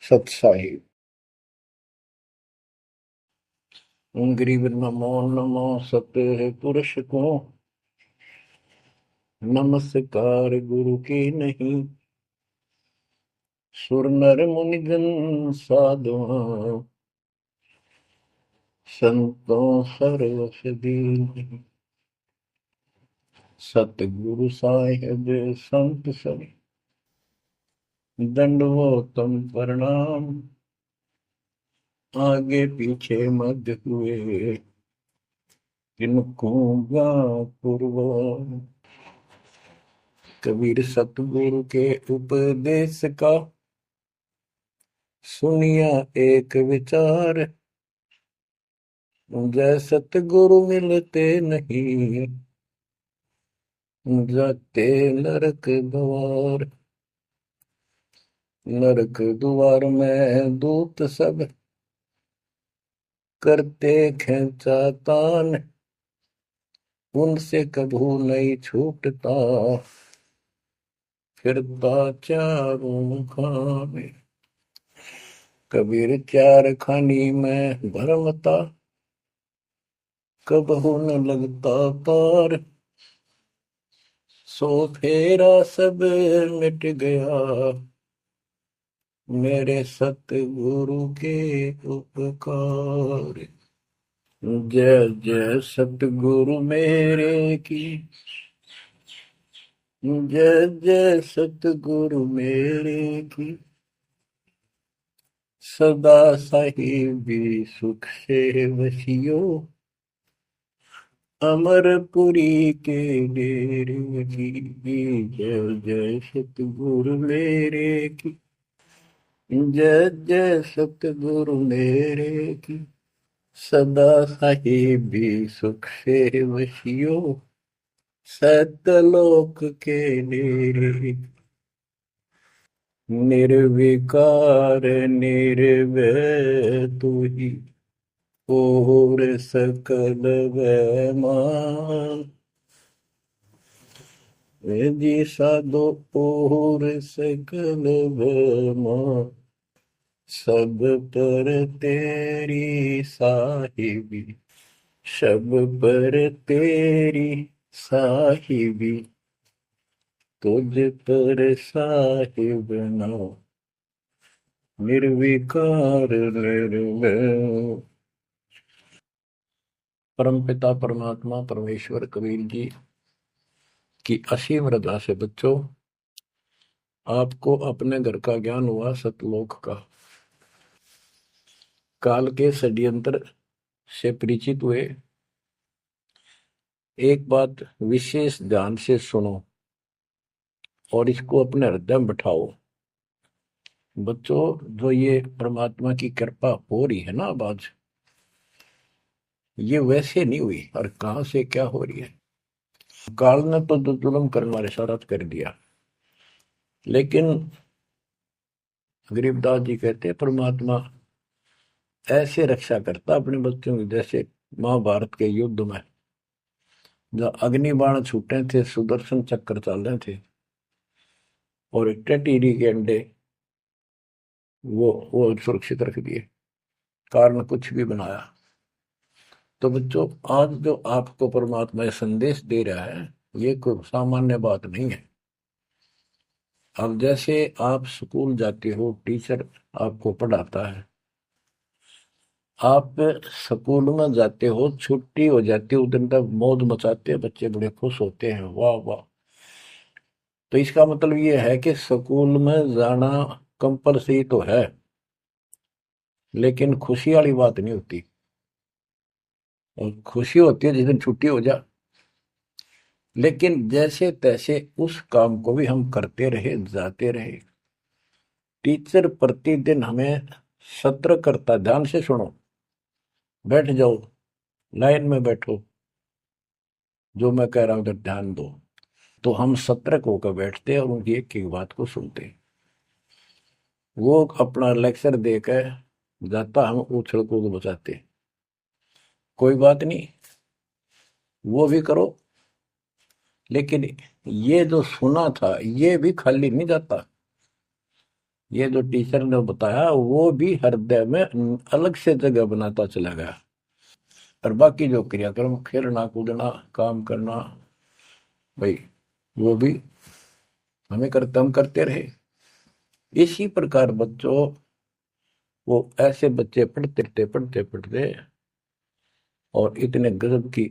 सत साहिब। गरीब नमो नमो सत्य पुरुष को नमस्कार गुरु की नहीं। सुर नर मुनिजन साधुआ संतों सर्वस दीन। सतगुरु साहिब संत सब दंडवतम प्रणाम। आगे पीछे मध्य हुए किनको पूर्व। कबीर सतगुरु के उपदेश का सुनिया एक विचार। जय सतगुरु मिलते नहीं जाते नरक द्वार। नरक द्वार में दूत सब करते खेचा तान। उनसे कभू नहीं छूटता फिरता चारों खाने। कबीर चार खानी में भरमता कबहू न लगता पार। सो फेरा सब मिट गया मेरे सतगुरु के उपकार। जय जय सतगुरु मेरे की। जय जय सतगुरु मेरे की। सदा साहिबी सुख से वसियो अमरपुरी के डेरे की। जय जय सतगुरु मेरे की। जय जय सतगुरु मेरे की। सदा साहिबी सुख से वसियो सतलोक के डेरे। निर्विकार निर्भय तू ही और सकल वैमान। जी साधो और सकल वैमान। सब पर तेरी साहिबी सब पर तेरी साहिबी। तुझ पर साहिब ना निर्विकार निर्भय। परमपिता परमात्मा परमेश्वर कबीर जी की असीम रजा से बच्चों आपको अपने घर का ज्ञान हुआ सतलोक का। काल के षड्यंत्र से परिचित हुए। एक बात विशेष ध्यान से सुनो और इसको अपने हृदय में बैठाओ। बच्चों जो ये परमात्मा की कृपा हो रही है ना अब आज, ये वैसे नहीं हुई और कहां से क्या हो रही है। काल ने तो जुल्म करने वाले सारा कर दिया, लेकिन गरीबदास जी कहते हैं परमात्मा ऐसे रक्षा करता अपने बच्चों की, जैसे महाभारत के युद्ध में जब अग्निबाण छूटे थे, सुदर्शन चक्र चल रहे थे और टेटीरी के अंडे वो सुरक्षित रख दिए, कारण कुछ भी बनाया। तो बच्चों आज जो आपको परमात्मा ये संदेश दे रहा है ये कोई सामान्य बात नहीं है। अब जैसे आप स्कूल जाते हो, टीचर आपको पढ़ाता है, आप स्कूल में जाते हो, छुट्टी हो जाती है, उस दिन तक मौज मचाते हैं, बच्चे बड़े खुश होते हैं, वाह वाह। तो इसका मतलब ये है कि स्कूल में जाना कंपलसरी तो है, लेकिन खुशी वाली बात नहीं होती। और खुशी होती है जिस दिन छुट्टी हो जा। लेकिन जैसे तैसे उस काम को भी हम करते रहे, जाते रहे। टीचर प्रतिदिन हमें सत्र करता, ध्यान से सुनो, बैठ जाओ, लाइन में बैठो, जो मैं कह रहा हूं उधर ध्यान दो। तो हम सतर्क होकर बैठते हैं और उनकी एक एक बात को सुनते हैं। वो अपना लेक्चर देकर जाता, हम उछल कूद बचाते, कोई बात नहीं, वो भी करो। लेकिन ये जो सुना था ये भी खाली नहीं जाता। ये जो टीचर ने बताया वो भी हृदय में अलग से जगह बनाता चला गया। और बाकी जो क्रियाक्रम, खेलना कूदना, काम करना, भाई वो भी हम करते रहे। इसी प्रकार बच्चों, वो ऐसे बच्चे पढ़ते और इतने गजब की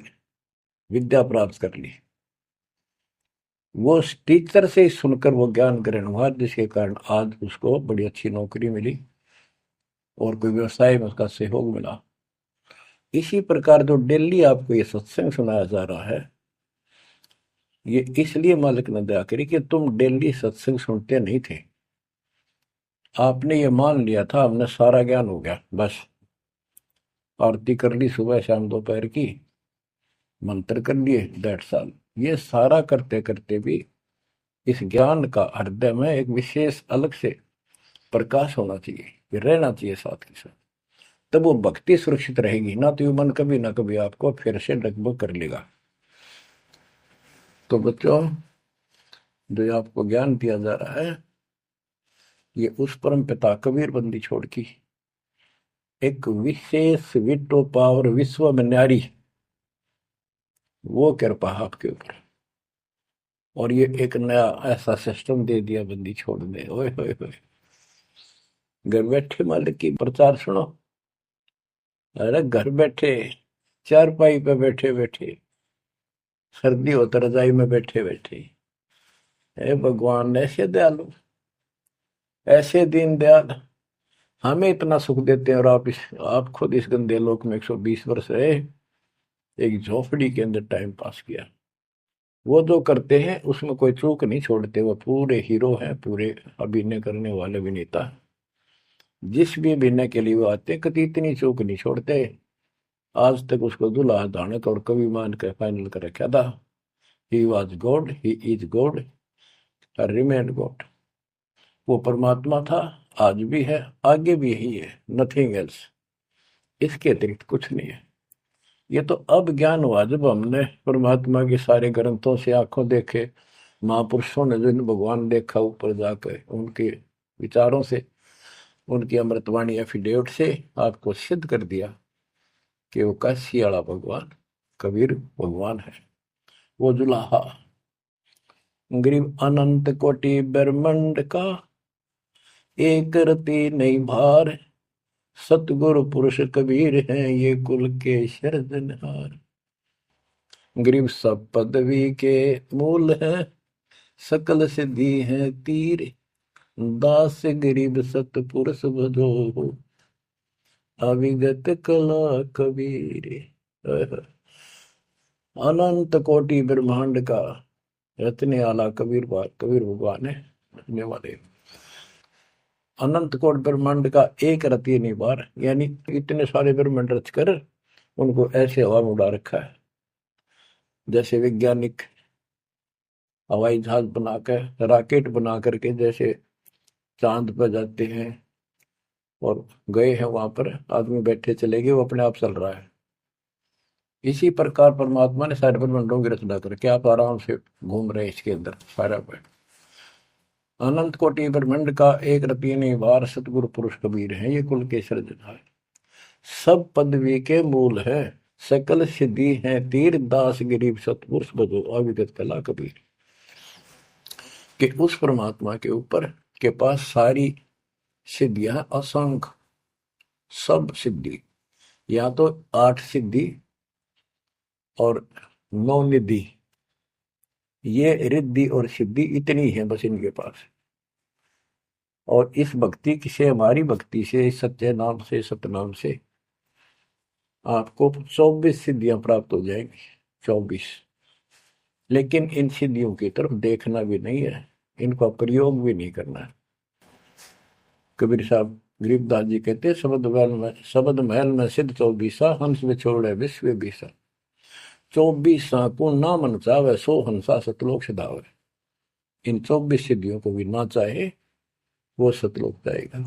विद्या प्राप्त कर ली। वो टीचर से ही सुनकर वो ज्ञान ग्रहण हुआ, जिसके कारण आज उसको बड़ी अच्छी नौकरी मिली और कोई व्यवसाय में उसका सहयोग मिला। इसी प्रकार जो डेली आपको ये सत्संग सुनाया जा रहा है, ये इसलिए मालिक ने दया करी कि तुम डेली सत्संग सुनते नहीं थे। आपने ये मान लिया था हमने सारा ज्ञान हो गया, बस आरती कर ली सुबह शाम दोपहर की, मंत्र कर लिए, दैट साल। ये सारा करते करते भी इस ज्ञान का हृदय में एक विशेष अलग से प्रकाश होना चाहिए, ये रहना चाहिए साथ के साथ। तब वो भक्ति सुरक्षित रहेगी, ना तो ये मन कभी ना कभी आपको फिर से डगमग कर लेगा। तो बच्चों, जो आपको ज्ञान दिया जा रहा है, ये उस परम पिता कबीर बंदी छोड़ की एक विशेष विटो पावर विश्व में न्यारी, वो कृपा आपके ऊपर। और ये एक नया ऐसा सिस्टम दे दिया बंदी छोड़ने। ओए होए होए, घर बैठे मालिक की प्रचार सुनो। अरे घर बैठे, चारपाई पे बैठे बैठे, सर्दी हो तो रजाई में बैठे बैठे, हे भगवान ऐसे दयालु, ऐसे दीन दयाल, हमें इतना सुख देते हैं और आप खुद इस गंदे लोक में 120 वर्ष रहे, एक झोपड़ी के अंदर टाइम पास किया। वो जो करते हैं उसमें कोई चूक नहीं छोड़ते, वो पूरे हीरो हैं, पूरे अभिनय करने वाले अभिनेता। जिस भी अभिनय के लिए वो आते कभी इतनी चूक नहीं छोड़ते। आज तक उसको दुल्हा दानक और कवि मान के फाइनल कर रखा था। He was God, he is God, remain God. वो परमात्मा था, आज भी है, आगे भी यही है, नथिंग एल्स। इसके अतिरिक्त कुछ नहीं है। ये तो अब ज्ञान हुआ जब हमने परमात्मा के सारे ग्रंथों से आंखों देखे, महापुरुषों ने जो भगवान देखा ऊपर जाकर, उनके विचारों से, उनकी अमृतवाणी एफिडेविट से आपको सिद्ध कर दिया कि वो काशी वाला भगवान कबीर भगवान है। वो जुलाहा गरीब अनंत कोटि ब्रह्मंड का, एक रति नहीं भार, सतगुरु पुरुष कबीर हैं ये कुल के सिरजनहार। गरीब सब पदवी के मूल है, सकल सिद्धि है तीर, दास गरीब सतपुरुष भजो, अविगत कला कबीर। अनंत कोटि ब्रह्मांड का रचने वाला कबीर भगवान है। रचने वाले अनंत कोट ब्रह्मांड का एक रति नहीं बार, यानी इतने सारे ब्रह्मांड रच कर उनको ऐसे हवा में उड़ा रखा है। जैसे वैज्ञानिक हवाई जहाज बनाकर, रॉकेट बना करके जैसे चांद पर जाते हैं और गए हैं, वहां पर आदमी बैठे चले गए, वो अपने आप चल रहा है। इसी प्रकार परमात्मा ने सारे ब्रह्मांडों की रचना करके आप आराम से घूम रहे हैं इसके अंदर सारा पर। अनंत कोटि ब्रह्मांड का एक रति नहीं बार, सतगुरु पुरुष कबीर है ये कुल के सिरजनहार। सब पदवी के मूल है, सकल सिद्धि है तीर, दास गरीब सतपुरुष भजो, अविगत कला कबीर। कि उस परमात्मा के ऊपर के पास सारी सिद्धियां, असंख्य सब सिद्धि, या तो 8 सिद्धि और 9 निधि, ये रिद्धि और सिद्धि इतनी है बस इनके पास। और इस भक्ति से, हमारी भक्ति से, सत्य नाम से, सतनाम से आपको 24 सिद्धियां प्राप्त हो जाएंगी, 24। लेकिन इन सिद्धियों की तरफ देखना भी नहीं है, इनका प्रयोग भी नहीं करना है। कबीर साहब गरीबदास जी कहते, शब्द महल में सिद्ध 24, हंस में छोड़े विश्व बीसा, 24 को ना मन चावे, 100 हंसा सतलोक सदावे। इन 24 सिद्धियों को भी ना चाहे वो सतलोक जाएगा।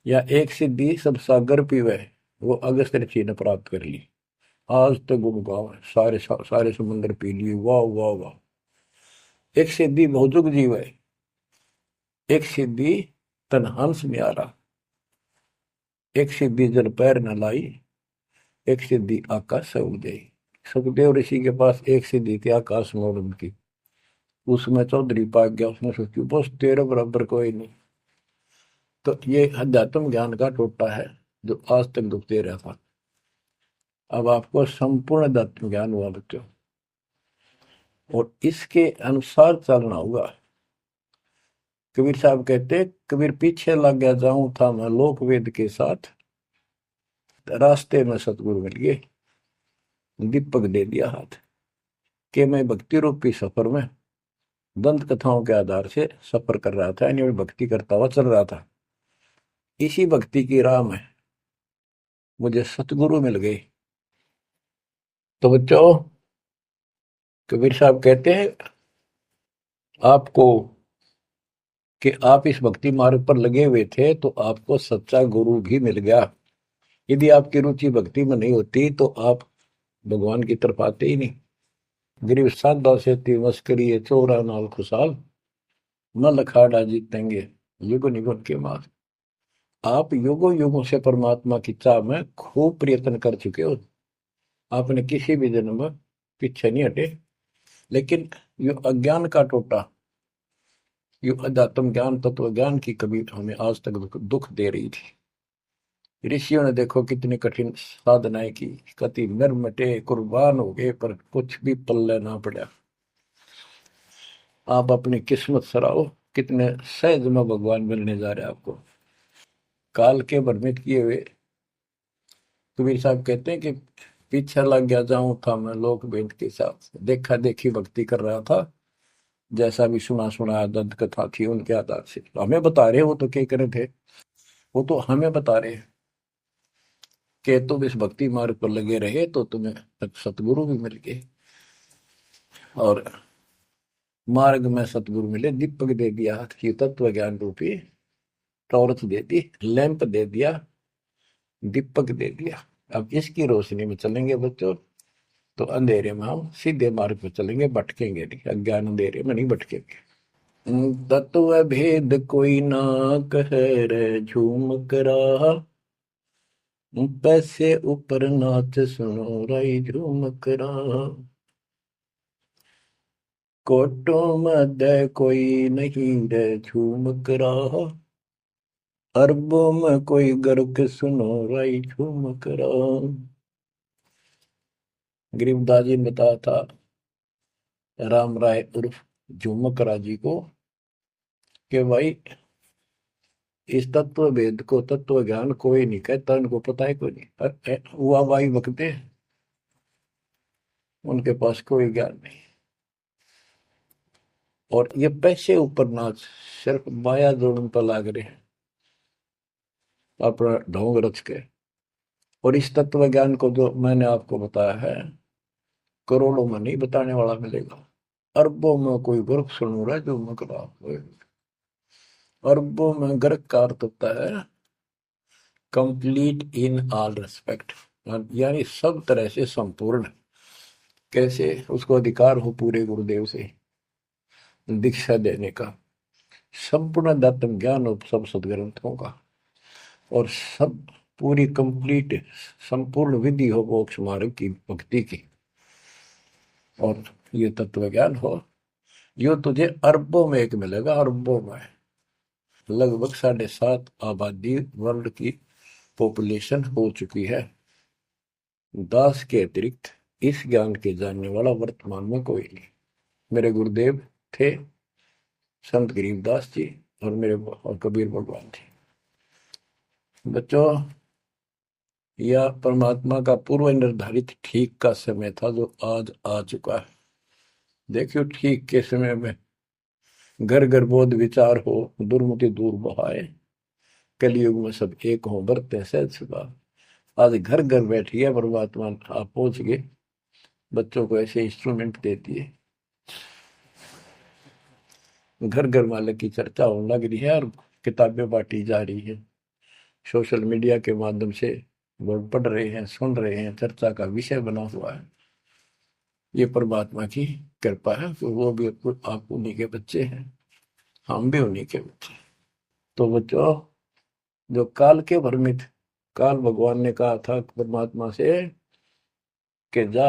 या एक सिद्धि सब सागर पीवे, वो अगस्त ऋषि ने प्राप्त कर ली, आज तक गुम गाँव है, सारे समुद्र पी लिए, वाह वाह वाह। एक सिद्धि भौजुक जीव है, एक सिद्धि तन हंस न्यारा, एक सिद्धि जल पैर न लाई, एक सिद्धि आकाश से उड़ गई। सुखदेव ऋषि के पास एक सिद्धि थी आकाश में उड़ने की, उसमें चौधरी पाक गया, उसने सोची बस तेरे बराबर कोई नहीं। तो ये अध्यात्म ज्ञान का टोटा है जो आज तक दुखते रहा था। अब आपको संपूर्ण अध्यात्म ज्ञान हुआ बच्चों, और इसके अनुसार चलना होगा। कबीर साहब कहते, कबीर पीछे लग गया जाऊं था मैं लोक वेद के साथ, रास्ते में सतगुरु मिल गए, दीपक दे दिया हाथ, कि मैं भक्ति रूपी सफर में दंत कथाओं के आधार से सफर कर रहा था, यानी भक्ति करता हुआ चल रहा था। इसी भक्ति की राह में मुझे सतगुरु मिल गए। तो बच्चों, कबीर साहब कहते हैं आपको कि आप इस भक्ति मार्ग पर लगे हुए थे तो आपको सच्चा गुरु भी मिल गया। यदि आपकी रुचि भक्ति में नहीं होती तो आप भगवान की तरफ आते ही नहीं। गरीब साधा से ती मस्करी चोरा नाल खुशाल, न लखाड़ा जीतेंगे युग निगुण के मार। आप युगों युगों से परमात्मा की चाह में खूब प्रयत्न कर चुके हो, आपने किसी भी जन्म में पीछे नहीं हटे। लेकिन यो अज्ञान का टोटा, यो अध्यात्म ज्ञान तत्व ज्ञान की कभी हमें आज तक दुख दे रही थी। ऋषियों ने देखो कितनी कठिन साधनाएं की, कति नर मटे कुर्बान हो गए, पर कुछ भी पल्ले ना पड़ा। आप अपनी किस्मत सराहो, कितने सहज में भगवान मिलने जा रहे हैं आपको। काल के भ्रमित किए हुए कबीर साहब कहते हैं कि पीछे लग गया जाऊं था मैं लोक वेद के साथ, देखा देखी भक्ति कर रहा था, जैसा भी सुना सुना दंत कथा थी उनके आधार से। तो हमें बता रहे, वो तो क्या करे थे, वो तो हमें बता रहे कि तुम इस भक्ति मार्ग पर लगे रहे तो तुम्हें सतगुरु भी मिल गए। और मार्ग में सतगुरु मिले, दीपक दे दिया, ये तत्व ज्ञान रूपी टॉर्च दे दी, लैंप दे दिया, दीपक दे दिया। अब इसकी रोशनी में चलेंगे बच्चों तो अंधेरे में हम सीधे मार्ग पर चलेंगे, भटकेंगे नहीं, अज्ञान अंधेरे में नहीं भटकेंगे। तत्व भेद कोई ना कहे रे झूम करा, पैसे ऊपर नाच सुनो राई झूम करा, कोटों में कोई नहीं रे झूम करा, अरबों में कोई गर्क सुनो राई झूम करा। गरीबदास जी ने बताया था राम राय उर्फ झूमकरा जी को कि भाई इस तत्व वेद को, तत्व ज्ञान कोई नहीं कहता, उनको पता है कोई नहीं, हुआ भाई बकते उनके पास कोई ज्ञान नहीं। और ये पैसे ऊपर नाच, सिर्फ माया जोड़न पर लाग रहे हैं अपना ढोंग रच के। और इस तत्व ज्ञान को जो मैंने आपको बताया है, करोड़ों में नहीं बताने वाला मिलेगा, अरबों में कोई गर्क सुन रहा है जो मकरा, अरबों में गर्क का अर्थ होता है कंप्लीट इन ऑल रेस्पेक्ट, यानी सब तरह से संपूर्ण। कैसे उसको अधिकार हो पूरे गुरुदेव से दीक्षा देने का, संपूर्ण अध्यात्म ज्ञान हो सब सदग्रंथों का, और सब पूरी कंप्लीट संपूर्ण विधि हो मोक्ष मार्ग की भक्ति की, और ये तत्व ज्ञान हो, यो तुझे अरबों में एक मिलेगा, अरबों में। लगभग 7.5 आबादी वर्ल्ड की पॉपुलेशन हो चुकी है। दास के अतिरिक्त इस ज्ञान के जानने वाला वर्तमान में कोई नहीं। मेरे गुरुदेव थे संत गरीबदास जी, और मेरे और कबीर भगवान थे। बच्चों, यह परमात्मा का पूर्व निर्धारित ठीक का समय था जो आज आ चुका है। देखियो, ठीक के समय में घर घर बोध विचार हो, दुर्मति दूर बहाए, कलयुग में सब एक हो बरते सहज सुखा। आज घर घर बैठिए परमात्मा, आप पहुंच गए, बच्चों को ऐसे इंस्ट्रूमेंट दे दिए, घर घर मालिक की चर्चा होने लग रही है और किताबें बांटी जा रही है। सोशल मीडिया के माध्यम से लोग पढ़ रहे हैं, सुन रहे हैं, चर्चा का विषय बना हुआ है। ये परमात्मा की कृपा है कि वो भी आप उन्हीं के बच्चे हैं, हम भी उन्हीं के बच्चे। तो बच्चों, जो काल के भ्रमित, काल भगवान ने कहा था परमात्मा से कि जा,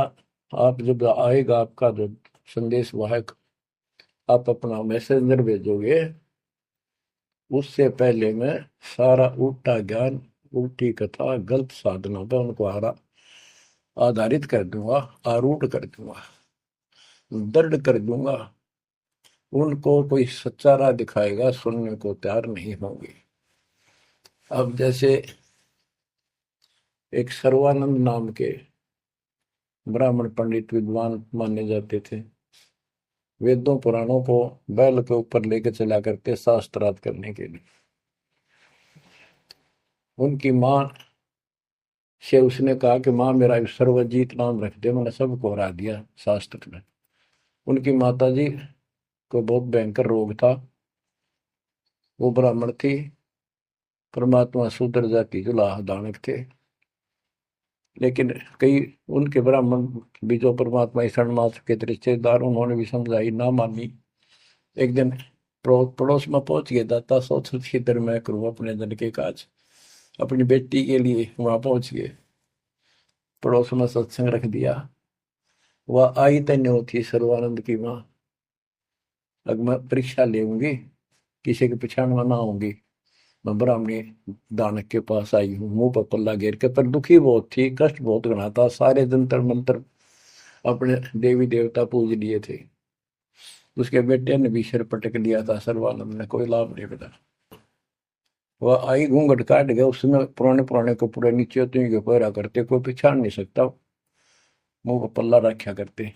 आप जब आएगा आपका जो संदेश वाहक, आप अपना मैसेंजर भेजोगे, उससे पहले मैं सारा उल्टा ज्ञान, उल्टी कथा, गलत साधना पे उनको आधारित कर दूंगा, आरूढ़ कर दूंगा, दृढ़ कर दूंगा। उनको कोई सच्चा राह दिखाएगा, सुनने को तैयार नहीं होंगे। अब जैसे एक सर्वानंद नाम के ब्राह्मण पंडित विद्वान माने जाते थे, वेदों पुराणों को बैल के ऊपर लेकर चला करते शास्त्रार्थ करने के लिए। उनकी माँ से उसने कहा कि माँ मेरा सर्वजीत नाम रख दे, मैंने सबको हरा दिया शास्त्र में। उनकी माता जी को बहुत भयंकर रोग था, वो ब्राह्मण थी, परमात्मा शूद्र जाति जुलाहा दानक थे। लेकिन कई उनके ब्राह्मण भी जो परमात्मा ईश्वर मास के रिश्तेदार, उन्होंने भी समझाई, ना मानी। एक दिन पड़ोस में पहुंच गए, दाता सोच किधर मैं करूँ अपने जन के काज, अपनी बेटी के लिए वहां पहुंच गए। पड़ोस में सत्संग रख दिया। वह आई तन्यो थी सर्वानंद की माँ, अब मैं परीक्षा लेंगी, किसी के पिछाण में ना होंगी। मैं ब्राह्मणी दानक के पास आई हूँ, मुंह पर पल्ला घेर के, पर दुखी बहुत थी, कष्ट बहुत घना था, सारे जंतर मंत्र अपने देवी देवता पूज लिए थे। उसके बेटे ने भी सिर पटक लिया था, सर्वानंद ने, कोई लाभ नहीं मिला। वह आई घूंघट काट गया, उसमें पुराने पुराने कपड़े नीचे के पैरा करते, कोई पिछाड़ नहीं सकता, मुंह पर पल्ला रखा करते।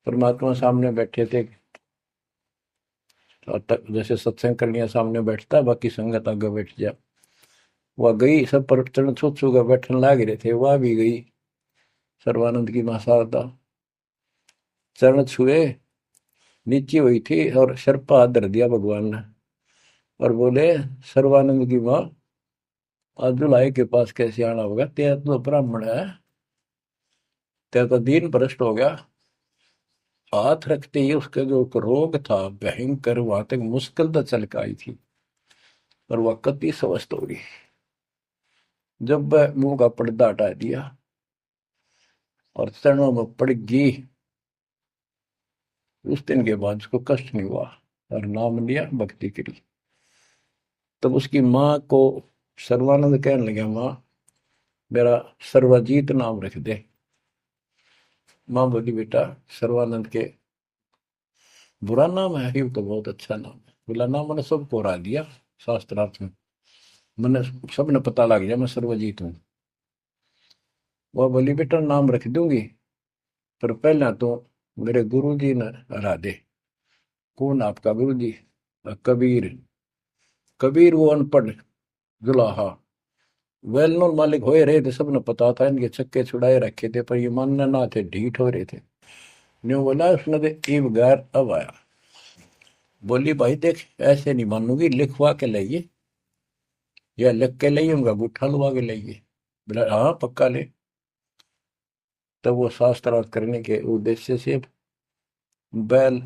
परमात्मा सामने बैठे थे, और जैसे सत्संग करनिया सामने बैठता, बाकी संगत आगे बैठ जा। वह गई, सब पर चरण छू छू कर बैठने लाग रहे थे, वह भी गई, सर्वानंद की मां शारदा। चरण छुए, नीचे हुई थी और सर पर हाथ धर दिया भगवान ने, और बोले, सर्वानंद की मां, आज दुल्हाई के पास कैसे आना होगा, तेरा तो ब्राह्मण है, तेरा तो दीन भ्रष्ट हो गया। हाथ रखते ही उसके जो रोग था भयंकर, वहां तक मुश्किल तो चल के आई थी, पर वह कति स्वस्थ हो गई। जब वह मुंह का पर्दा हटा दिया और चरणों में पड़ गई, उस दिन के बाद उसको कष्ट नहीं हुआ, और नाम लिया, भक्ति करी। तब उसकी माँ को सर्वानंद कहने लगा, माँ मेरा सर्वजीत नाम रख दे। माँ बोली, बेटा सर्वानंद के बुरा नाम है, ये तो बहुत अच्छा नाम है। बोला, नाम मैंने सबको हरा दिया शास्त्रार्थ में, मैंने सबने पता लग गया मैं सर्वजीत हूँ। वह बोली, बेटा नाम रख दूंगी, पर पहला तो मेरे गुरु जी ने हरा दे। कौन आपका गुरु जी? कबीर। कबीर वो अनपढ़ जुलाहा, वेल नोन मालिक होए रहे थे, सबने पता था, इनके छक्के छुड़ाए रखे थे, पर ये मानने ना थे, ढीठ हो रहे थे। न्यू बोला उसने, तो ई बगैर अब आया। बोली, भाई देख, ऐसे नहीं मानूंगी, लिखवा के लाइए, या लिख के लाइए, उनका गुट्ठा लुआ के लाइए। बोला, हाँ पक्का ले। तब वो शास्त्रार्थ करने के उद्देश्य से बैल,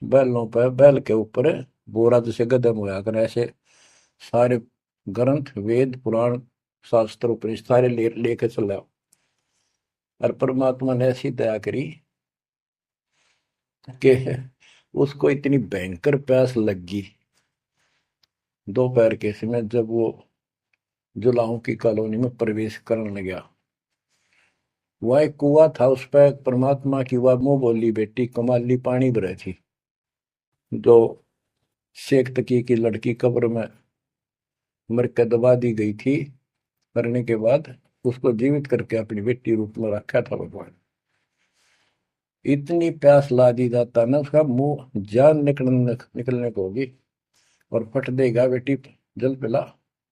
बैलों पर, बैल के ऊपर बोरा जैसे गधे होया कर, ऐसे सारे ग्रंथ, वेद, पुराण, शास्त्र, उपनिषद सारे लेके चला। और परमात्मा ने ऐसी दया करी कि उसको इतनी भयंकर प्यास लगी दोपहर के समय, जब वो जुलाहों की कॉलोनी में प्रवेश करने लगा। वह एक कुआ था, उस पर परमात्मा की वह मुंह बोली बेटी कमाली पानी भरे थी, जो शेख तकी की लड़की कब्र में मर के दबा दी गई थी। मरने के बाद उसको जीवित करके अपनी बेटी रूप में रखा था भगवान। इतनी प्यास ला दी जाता ना, उसका मुंह जान निकलने को होगी, और फट देगा, बेटी जल पिला,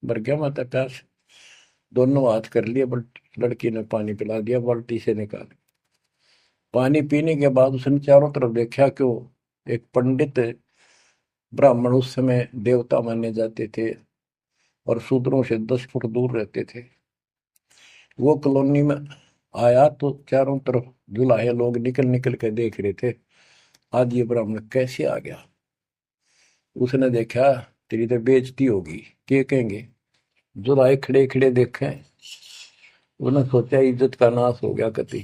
मर गया माता प्यास। दोनों हाथ कर लिए, लड़की ने पानी पिला दिया बाल्टी से निकाल। पानी पीने के बाद उसने चारों तरफ देखा, क्यों एक पंडित ब्राह्मण, उस समय देवता माने जाते थे और शूद्रों से 10 फुट दूर रहते थे, वो कॉलोनी में आया, तो चारों तरफ जुलाहे लोग निकल निकल के देख रहे थे, आज ये ब्राह्मण कैसे आ गया। उसने देखा तेरी तो बेइज्जती होगी, क्या कहेंगे, जो राय खड़े खड़े देखे, उन्हें सोचा इज्जत का नाश हो गया कति,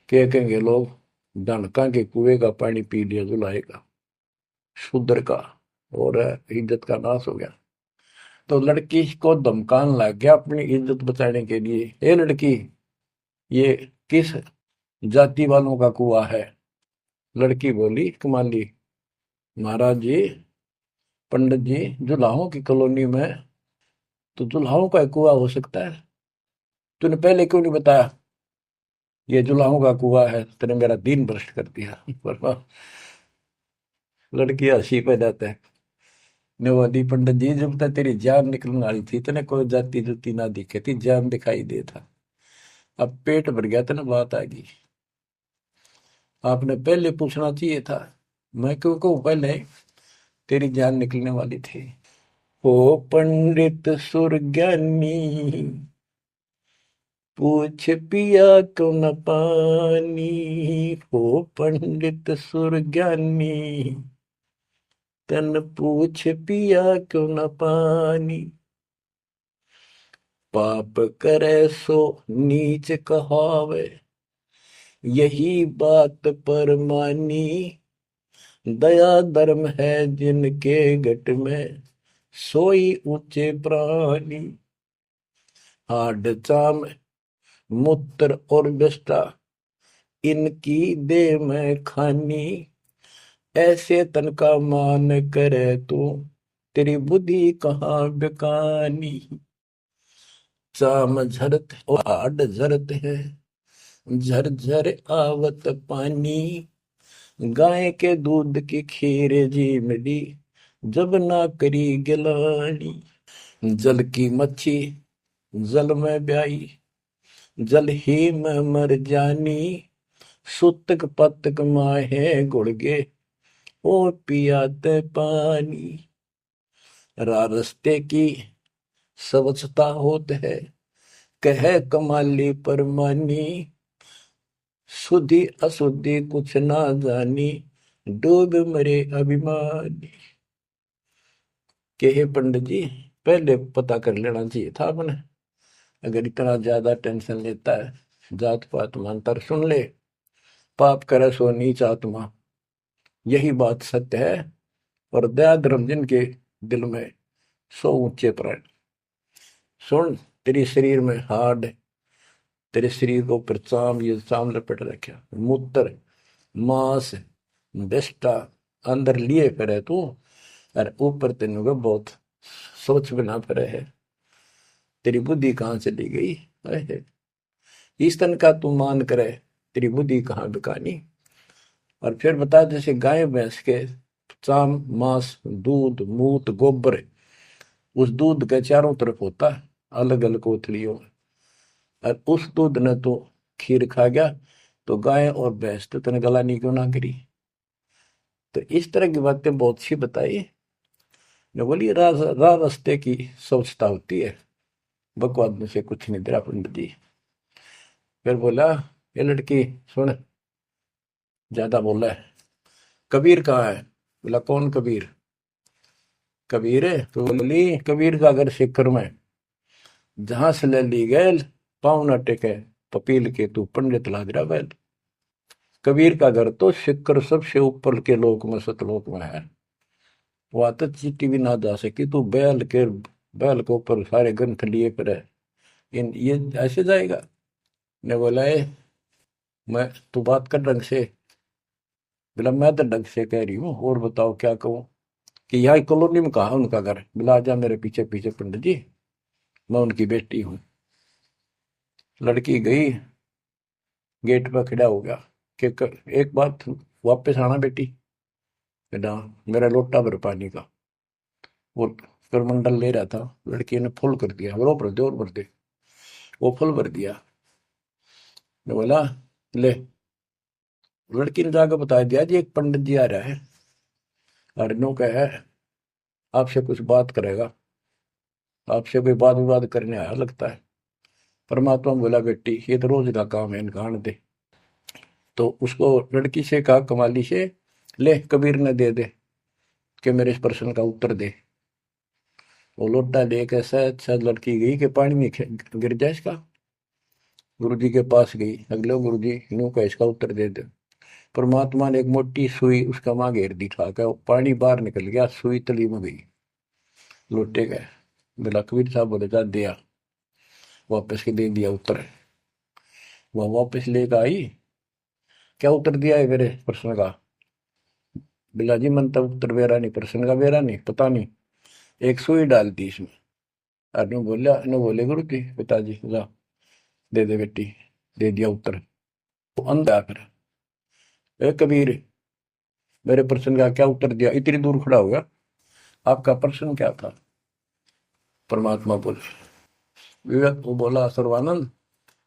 क्या कहेंगे लोग, धनका के कुएं का पानी पी लिया जुलाहे का, शूद्र का, और इज्जत का नाश हो गया। तो लड़की को धमकाने लग गया अपनी इज्जत बचाने के लिए, ए लड़की, ये किस जाति वालों का कुआं है? लड़की बोली कमाली, महाराज जी, पंडित जी, जुलाहों की कॉलोनी में तो जुलाहों का कुआं हो सकता है, तूने पहले क्यों नहीं बताया ये जुलाहों का कुआं है? तूने मेरा दिन भ्रष्ट कर दिया। पर लड़की हंसी पे जाता है, ने बोली पंडित जी, जब तक तेरी जान निकलने वाली थी तने कोई जाति जुती ना दिखे थी, जान दिखाई दे था, अब पेट भर गया तने बात आ गई, आपने पहले पूछना चाहिए था। मैं क्यों कहूँ पहले तेरी जान निकलने वाली थी। ओ पंडित सुरज्ञानी, पूछ पिया क्यों न पानी, हो पंडित सुरज्ञानी, तन पूछ पिया क्यों न पानी, पाप करे सो नीच कहावे, यही बात पर मानी, दया धर्म है जिनके घट में, सोई ऊंचे प्राणी, हाड चाम मूत्र और विष्ठा, इनकी दे में खानी, ऐसे तन का मान करे तू, तेरी बुद्धि कहाँ बेकानी, चाम झरत और हाड झरत है, झरझर आवत पानी, गाय के दूध की खीर जी मिली, जब ना करी गिलानी, जल की मच्छी जल में ब्याई, जल ही में मर जानी, सुतक पतक माहे गुड़गे, ओ पियाते पानी, रास्ते की स्वच्छता होत है, कह कमाली परमानी, शुद्धि अशुद्धि कुछ ना जानी, डूब मरे अभिमानी। के हे पंडित जी, पहले पता कर लेना चाहिए था अपने, अगर इतना ज्यादा टेंशन लेता है, जात पात मंत्र सुन ले, पाप करे सो नीच आत्मा, यही बात सत्य है, और दया धर्म जिनके दिल में, सो ऊंचे प्राण। सुन, तेरे शरीर में हाड, तेरे शरीर को ऊपर चाम, ये चाम लपेट रखा, मूत्र मांस विष्ठा अंदर लिए फिरे तू, और ऊपर तेन को बहुत सोच बना फिरे है, तेरी बुद्धि कहाँ चली गई है? इस तन का तू मान करे, तेरी बुद्धि कहाँ बिकानी। और फिर बता, जैसे गाय भैंस के चाम मांस दूध मूत गोबर, उस दूध के चारों तरफ होता है अलग अलग कोथलियों में, और उस दूध ने तो खीर खा गया, तो गाय और भैंस तो तेने गलानी क्यों ना करी। तो इस तरह की बातें बहुत सी बताई। मैं बोली राह रास्ते की स्वच्छता होती है, बकवाद में से कुछ नहीं तेरा पंडित जी। फिर बोला, ये लड़की सुन, ज्यादा बोला है, कबीर कहाँ है? बोला कौन कबीर? कबीर है तो बोली, कबीर का घर शिखर में, जहां से ले ली गैल, पाँव न टेके पपील के, तू पंडित लाग रहा बैल। कबीर का घर तो शिखर सबसे ऊपर के लोक में, सतलोक में है, वहां तक चीटी भी ना जा सकी, तू बैल के ऊपर सारे ग्रंथ लिए पर है, इन ये ऐसे जाएगा? ने बोला है, मैं तू बात कर ढंग से। बोला मैं तो ढंग से कह रही हूँ, और बताओ क्या कहूँ, कि यहाँ कॉलोनी में कहा उनका घर? बोला आजा मेरे पीछे पीछे पंडित जी, मैं उनकी बेटी हूँ। लड़की गई, गेट पर खड़ा हो गया कि एक बात, वापस आना बेटी। बेटा, मेरा लोटा भर पानी का, वो करमंडल ले रहा था, लड़की ने फुल कर दिया, वो भर दे और भर दे, वो फुल भर दिया। मैं बोला ले, लड़की ने जाकर बता दिया जी एक पंडित जी आ रहा है, अर्नो का है, आपसे कुछ बात करेगा, आपसे कोई बात विवाद करने आया लगता है। परमात्मा बोला बेटी ये तो रोज का काम है, इनका आने दे। तो उसको लड़की से कहा कमाली से, ले कबीर ने दे दे। कि मेरे इस प्रश्न का उत्तर दे। वो लोटा लेकर शायद लड़की गई कि पानी में गिर जाए इसका। गुरु जी के पास गई, अगले गुरु जी यूं का इसका उत्तर दे दे। परमात्मा ने एक मोटी सुई उसका माँ घेर दी, ठाकर पानी बाहर निकल गया, सुई तली में गई, लोटे गए। बोला कबीर साहब बोले जा दिया, वापस के दे दिया उत्तर। वह वापस लेकर आई, क्या उत्तर दिया है मेरे प्रश्न का? बिला जी मन तब उत्तर बेरा नहीं, प्रश्न का बेरा नहीं, पता नहीं। एक सुई डाल दी इसमें। अनु बोला, अनु बोले गुरु जी पिताजी जा दे दे बेटी, दे दिया उत्तर। वो अंधा फिर, ए कबीर मेरे प्रश्न का क्या उत्तर दिया? इतनी दूर खड़ा हो गया, आपका प्रश्न क्या था? परमात्मा बोले, विवेक को बोला सर्वानंद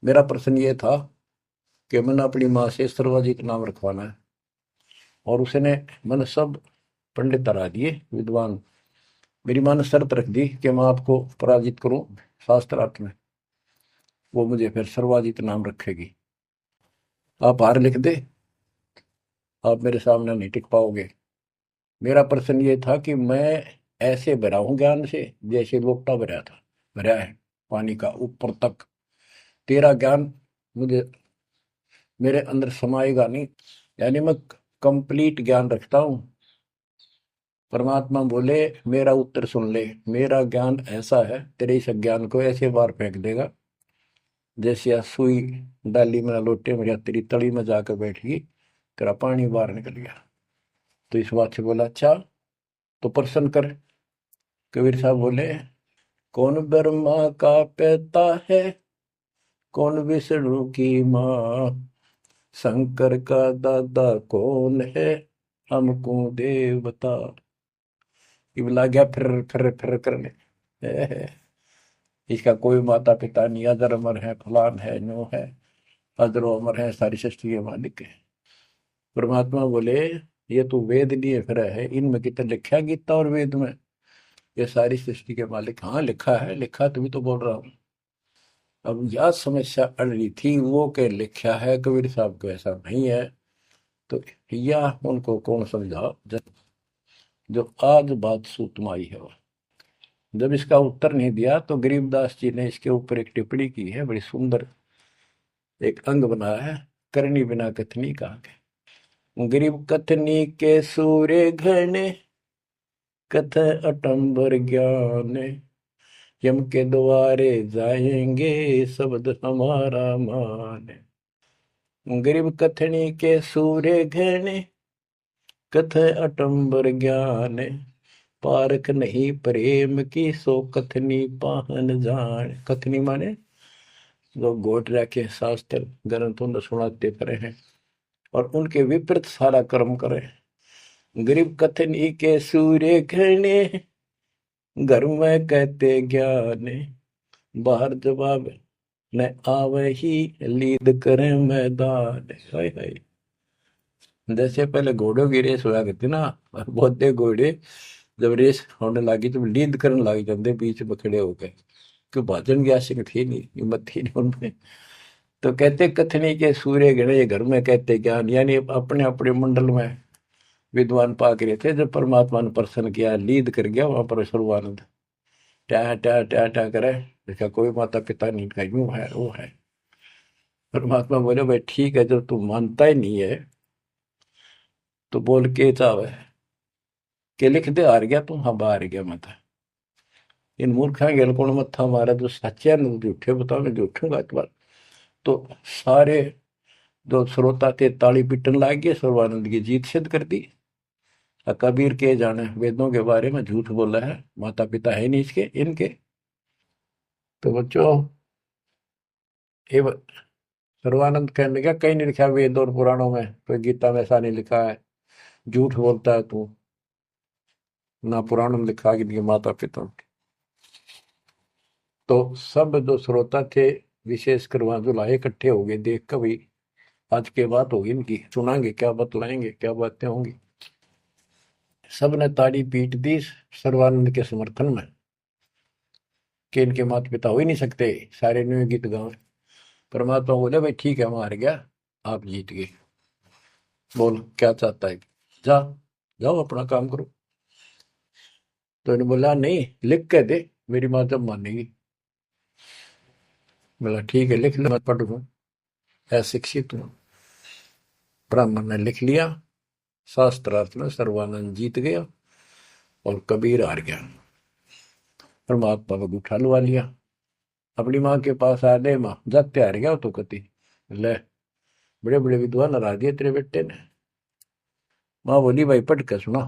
मेरा प्रश्न ये था कि मैंने अपनी माँ से सर्वजित नाम रखवाना है, और उसने मैंने सब पंडित हरा दिए विद्वान। मेरी माँ ने शर्त रख दी कि मैं आपको पराजित करूं शास्त्रार्थ में, वो मुझे फिर सर्वाजित नाम रखेगी। आप हार लिख दे, आप मेरे सामने नहीं टिक पाओगे। मेरा प्रश्न ये था कि मैं ऐसे भरा हूं ज्ञान से जैसे लोटा भरा था, भरा है पानी का ऊपर तक। तेरा ज्ञान मुझे मेरे अंदर समाएगा नहीं, यानी मैं कंप्लीट ज्ञान रखता हूं। परमात्मा बोले मेरा उत्तर सुन ले, मेरा ज्ञान ऐसा है तेरे इस ज्ञान को ऐसे बार फेंक देगा जैसे या सुई डाली में लोटे में या तेरी तली में जाकर बैठ गई, तेरा पानी बाहर निकल गया। तो इस बात से बोला अच्छा तो प्रश्न कर। कबीर साहब बोले कौन ब्रह्मा का पिता है, कौन विष्णु की माँ, शंकर का दादा कौन है, हमको देव बता। ये लग गया फिर करने। इसका कोई माता पिता नहीं, अजर अमर है, फलान है, नो है, अजरो अमर है, सारी सृष्टि के मालिक है। परमात्मा बोले ये तो वेद लिए फिर है, इनमें कितना लिखा है गीता और वेद में ये सारी सृष्टि के मालिक? हाँ लिखा है, लिखा तभी तो बोल रहा हूँ। अब यह समस्या अड़ रही थी, वो के लिखा है कबीर साहब को ऐसा नहीं है, तो यह उनको कौन समझा जो आज बात सूतम आई है। जब इसका उत्तर नहीं दिया तो गरीबदास जी ने इसके ऊपर एक टिप्पणी की है, बड़ी सुंदर एक अंग बनाया है, करनी बिना कथनी का। गरीब कथनी के सूर्य घने, कथ अटंबर ज्ञान, यम के द्वारे जाएंगे शब्द हमारा मान। गरीब कथनी के सूर्य घने, कथ अटंबर ज्ञान, पारख नहीं प्रेम की सो कथनी पाहन जान। कथनी माने जो गोट रखे शास्त्र ग्रंथों ने सुनाते करे हैं और उनके विपरीत सारा कर्म करे। गरीब कथनी के सूर्य घने, घर में कहते ज्ञान, बाहर जवाब न आवे ही लीद करे मैदान। हाय हाय। जैसे पहले घोड़ों की रेस हुआ करती ना, और बहुत घोड़े जब रेस होने लगी तो लीड करने लग जाते बीच में खड़े होकर, क्यों भाजन की आशिक थी नहीं, हिम्मत थी नहीं उनमें। तो कहते कथनी के सूर्य गणे घर में कहते ज्ञान, यानी अपने अपने मंडल में विद्वान पाक रहे थे। जब परमात्मा ने प्रसन्न किया, लीद कर गया वहां पर सर्वानंद ट्या ट्या ट्या ट्या करे, इसका कोई माता पिता नहीं, का यूं है वो है। परमात्मा बोले भाई ठीक है, जब तू मानता ही नहीं है तो बोल के चाहे के लिख दे, हार गया तू? हाँ हार गया मत। इन मूर्खा गेल कौन मत्था मारा, जो सच्चा न झूठे बताओ, मैं झूठूंगा इस बार। तो सारे जो श्रोता थे ताली पीटन लाग गए, सर्वानंद की जीत सिद्ध कर दी। कबीर के जाने वेदों के बारे में झूठ बोला है, माता पिता है नहीं इसके इनके। तो बच्चों ये सर्वानंद कहने लगा कहीं नहीं लिखा वेद और पुराणों में, कोई गीता में ऐसा नहीं लिखा है, झूठ बोलता है तू, ना पुराण में लिखा कि इनके माता पिता। तो सब जो श्रोता थे विशेषकर वहां जो लाए इकट्ठे हो गए, देख कर भाई आज के बात होगी इनकी, सुनाएंगे क्या बतलाएंगे, क्या बातें होंगी। सब ने ताड़ी पीट दी सर्वानंद के समर्थन में कि इनके माता पिता हो ही नहीं सकते, सारे न्यू गीत गाँव। परमात्मा बोले भाई ठीक है, हम हार गया, आप जीत गए, बोल क्या चाहता है, जा जाओ अपना काम करो। तो इन्होंने बोला नहीं, लिख के दे, मेरी माँ जब मानेगी। बोला ठीक है, लिख लो, मैं पढ़ूंगा, अशिक्षित हूँ। ब्राह्मण ने लिख लिया। शास्त्रार्थ में सर्वानंद जीत गया और कबीर हार गया। परमात्मा को उठा लुआ लिया। अपनी माँ के पास आ दे, माँ जाते हार गया तो कति ले, बड़े बड़े विद्वान हरा दिए तेरे बेटे ने। माँ बोली भाई पढ़ के सुना।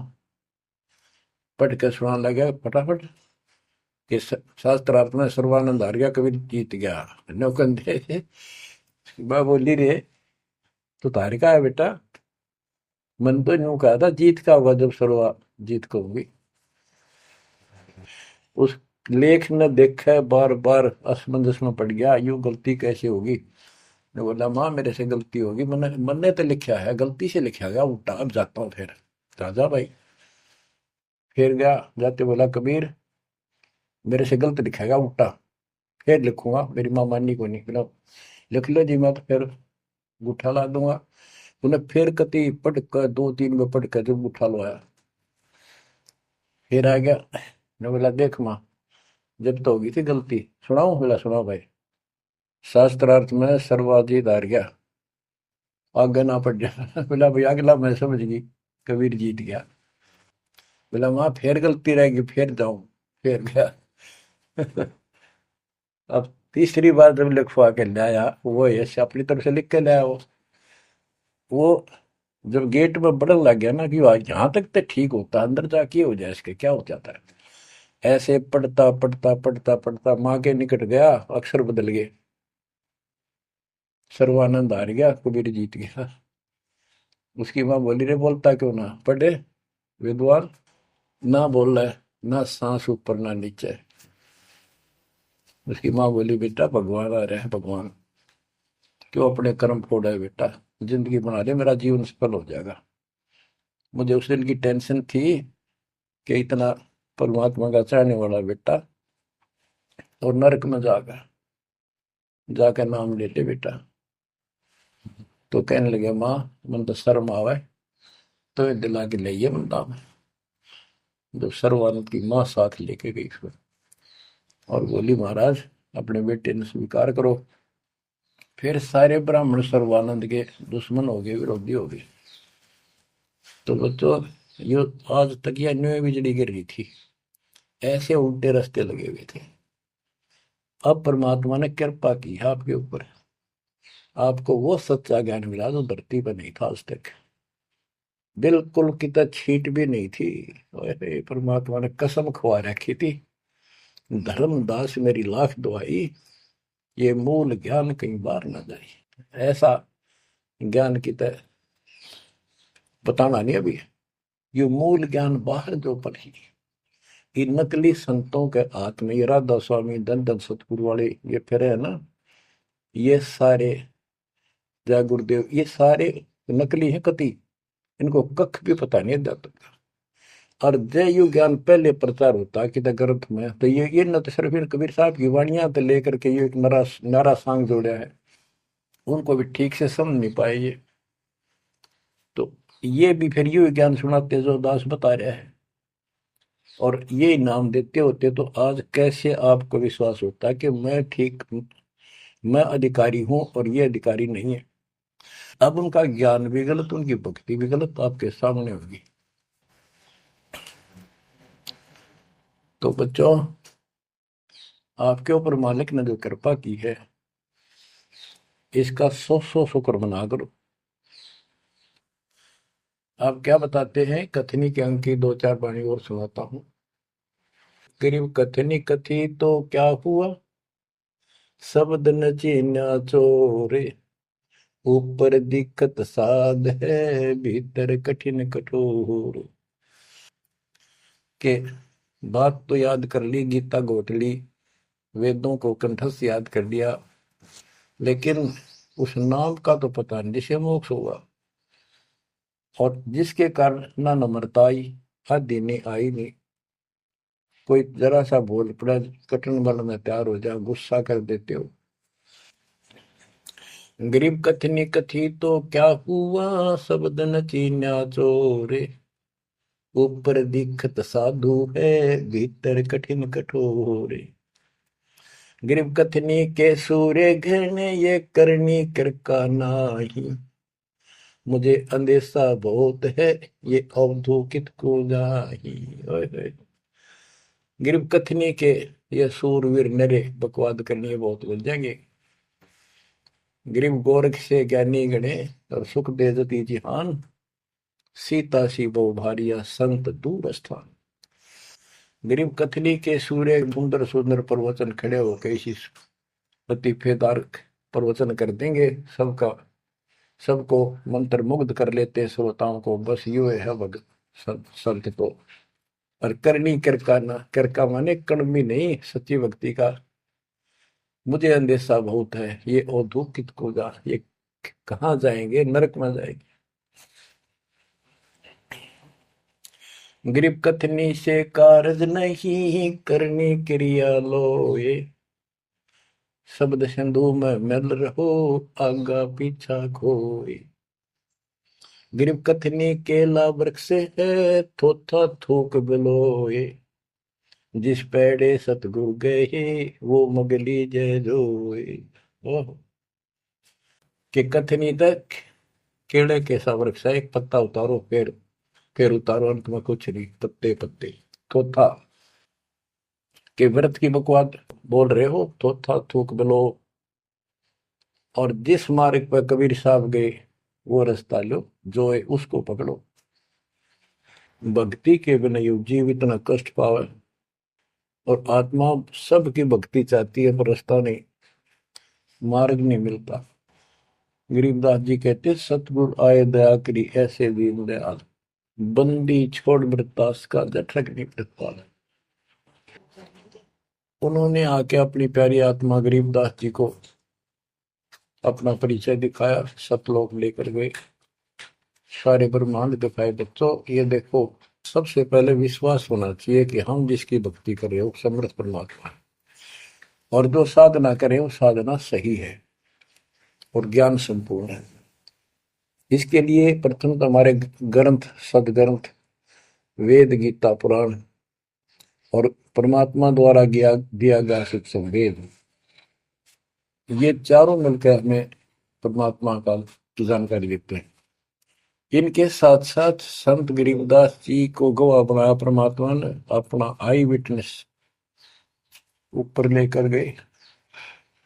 पढ़ के सुना लगा फटाफट कि शास्त्रार्थ में सर्वानंद हार गया, कबीर जीत गया। नौकंदे माँ बोली रे, तो तार का है बेटा, मन तो यूं कहा था जीत का होगा जब सर्वा जीत को होगी। उस लेख ने देखा, बार बार असमंजस में पड़ गया, यूं गलती कैसे होगी। ने बोला माँ मेरे से गलती होगी, मैंने मैंने तो लिखा है, गलती से लिखा गया उल्टा, अब जाता हूँ फिर। राजा भाई फिर गया, जाते बोला कबीर मेरे से गलत लिखा गया उल्टा, फिर लिखूंगा, मेरी माँ माननी को नहीं। बोला लिख लो जी, मैं तो फिर गुठा ला दूंगा। उन्हें फिर कति पढ़ कर, दो तीन में पढ़ कर जब गुठा लो आया, फिर आ गया। ने बोला देख माँ, जब तो होगी थी गलती, सुनाऊं? बोला सुनाओ भाई। शास्त्रार्थ में सर्वाधिक हार गया, आगे ना पड़ जा। बोला भाई अगला मैं समझ गई, कबीर जीत गया। बोला वहां फिर गलती रहेगी, फिर जाऊं, फिर गया। अब तीसरी बार जब लिखवा के लाया, वो यश अपनी तरफ से लिख के लाया। वो जब गेट में बढ़न लग गया ना कि यहाँ तक तो ठीक होता, अंदर जाके हो जाए इसके क्या हो जाता है। ऐसे पढ़ता पढ़ता पढ़ता पढ़ता माँ के निकट गया, अक्षर बदल गए, सर्वानंद हार गया, कबीर जीत गया। उसकी माँ बोली रे बोलता क्यों ना, पढ़े विद्वान, ना बोल रहा है, ना सांस ऊपर ना नीचे। उसकी माँ बोली बेटा भगवान आ रहे हैं, भगवान क्यों अपने कर्म फोड़ा है बेटा, जिंदगी बना दे, मेरा जीवन सफल हो जाएगा। मुझे उस दिन की टेंशन थी कि इतना परमात्मा का चाहने वाला बेटा और नरक में जाकर जाकर नाम ले ले बेटा। तो कहने लगे माँ मन तो शर्म आवे, तो ये दिला के ले बंदा में। जब सर्वानंद की माँ साथ लेके गई उसको और बोली महाराज अपने बेटे ने स्वीकार करो। फिर सारे ब्राह्मण सर्वानंद के दुश्मन हो गए, विरोधी हो गए। तो बच्चों ये आज तक यह न्यू बिजली गिर रही थी, ऐसे उल्टे रास्ते लगे हुए थे। अब परमात्मा ने कृपा की है आपके ऊपर, आपको वो सच्चा ज्ञान मिला जो धरती पर नहीं था आज तक, बिल्कुल कितना छीट भी नहीं थी। अरे परमात्मा ने कसम खवा रखी थी, धर्मदास मेरी लाख दुआई, ये मूल ज्ञान कहीं बार ना जाए। ऐसा ज्ञान की तरह बताना नहीं अभी, ये मूल ज्ञान बाहर जो पढ़ी। ये नकली संतों के हाथ में, ये राधा स्वामी धन धन सतगुरु वाले ये फिर है ना, ये सारे जय गुरुदेव, ये सारे नकली हैं कति, इनको कख भी पता नहीं अध्यात्म का। और जय यु ज्ञान पहले प्रचार होता कि ग्रंथ में, तो ये न तो सिर्फ इन कबीर साहब की वाणियां तो लेकर के ये एक नरा नारा सांग जोड़ा है, उनको भी ठीक से समझ नहीं पाए ये। तो ये भी फिर यू ज्ञान सुनाते जो दास बता रहा है, और ये नाम देते होते, तो आज कैसे आपको विश्वास होता है कि मैं ठीक, मैं अधिकारी हूं और ये अधिकारी नहीं है। अब उनका ज्ञान भी गलत, उनकी भक्ति भी गलत आपके सामने होगी। तो बच्चों आपके ऊपर मालिक ने जो कृपा की है, इसका सौ सौ शुक्र मना करो। आप क्या बताते हैं, कथनी के अंक की दो चार वाणी और सुनाता हूँ। करीब कथनी कथी तो क्या हुआ, शब्द न चीन्या चोरे, ऊपर दिक्कत साध है, भीतर कठिन कठोर। के बात तो याद कर ली, गीता घोट ली, वेदों को कंठस्थ याद कर लिया, लेकिन उस नाम का तो पता नहीं जिसे मोक्ष होगा, और जिसके कारण ना नम्रता आई, आदि नहीं आई नहीं। कोई जरा सा बोल पड़ा, कटन बल में तैयार हो जा, गुस्सा कर देते हो। गरीब कथनी कथी तो क्या हुआ, शब्द न चीन्या चोरे, ऊपर दिखत साधु है, भीतर कठिन कठोर। गरीब कथनी के सूर्य घृण, ये करनी कर का नाही। मुझे अंदेशा बहुत है, ये अवधूकित को जाही। ओए होए। गिरब कथनी के ये सूरवीर नरे बकवाद करनी बहुत बन जाएंगे। गिरिव गोरख से ज्ञानी गणे, और सुख दे जती जिहान। सीता सी बहु भारिया, संत दूर स्थान। गिरिव कथनी के सूर्य सुंदर सुंदर प्रवचन खड़े होकर इसी लतीफेदार प्रवचन कर देंगे। सबका सबको मंत्र मुग्ध कर लेते श्रोताओं को। बस यू है भगत संत को। और करनी करका ना, करका माने कड़मी नहीं, सच्ची भक्ति का। मुझे अंदेशा बहुत है, ये औधुकित को जा, ये कहाँ जाएंगे, नरक में जाएंगे। गरीब कथनी से कारज नहीं, करनी क्रिया लो ये। शब्द सिंधु में मिल रहो, आगा पीछा खोए। गरीब कथनी केला वृक्ष है, थोथा थूक बिलोए। जिस पेड़े सतगुरु गए, वो मगली जय जोए। ओह, कि कथनी तक केड़े के सा वृक्ष है, एक पत्ता उतारो फिर उतारो, अंत में कुछ नहीं, पत्ते पत्ते। थोथा के व्रत की बकवाद बोल रहे हो, थोथा थूक बिलो। और जिस मार्ग पर कबीर साहब गए, वो रास्ता लो, जो है उसको पकड़ो। भक्ति के बिना यू जीव इतना कष्ट पावे। और आत्मा सबकी भक्ति चाहती है, पर रास्ता नहीं, मार्ग नहीं मिलता। गरीबदास जी कहते, सतगुरु आए दया करी, ऐसे दीन दयाल। बंदी छोड़ मृतास का, जठरक नहीं मृतपाल। उन्होंने आके अपनी प्यारी आत्मा गरीबदास जी को अपना परिचय दिखाया, सतलोक लेकर गए, सारे ब्रह्मांड दिखाए। बच्चों ये देखो, सबसे पहले विश्वास होना चाहिए कि हम जिसकी भक्ति कर रहे हो समर्थ परमात्मा है, और जो साधना करे वो साधना सही है और ज्ञान संपूर्ण है। इसके लिए प्रथम तो हमारे ग्रंथ, सदग्रंथ, वेद, गीता, पुराण और परमात्मा द्वारा दिया गया शिव संवेद, ये चारों मिलकर हमें परमात्मा का जानकारी देते हैं। इनके साथ साथ संत गरीबदास जी को गवाह बनाया परमात्मा ने, अपना आई विटनेस ऊपर लेकर गए,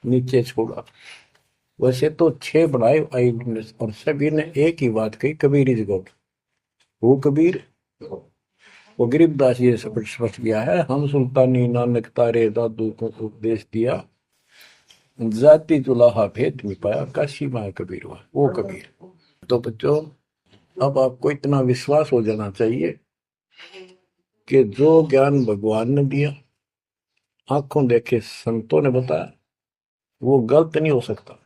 नीचे छोड़ा। वैसे तो 6 बनाए आई विटनेस, और सभी ने एक ही बात कही, कबीर इज गॉड। वो कबीर, वो गरीबदास जी से स्पष्ट किया है, हम सुल्तानी नानक तारे दादू को उपदेश दिया। जाति जुलाहा भेद में पाया, काशी माँ कबीर हुआ, वो कबीर। तो बच्चों, अब आपको इतना विश्वास हो जाना चाहिए कि जो ज्ञान भगवान ने दिया, आंखों देखे संतों ने बताया, वो गलत नहीं हो सकता।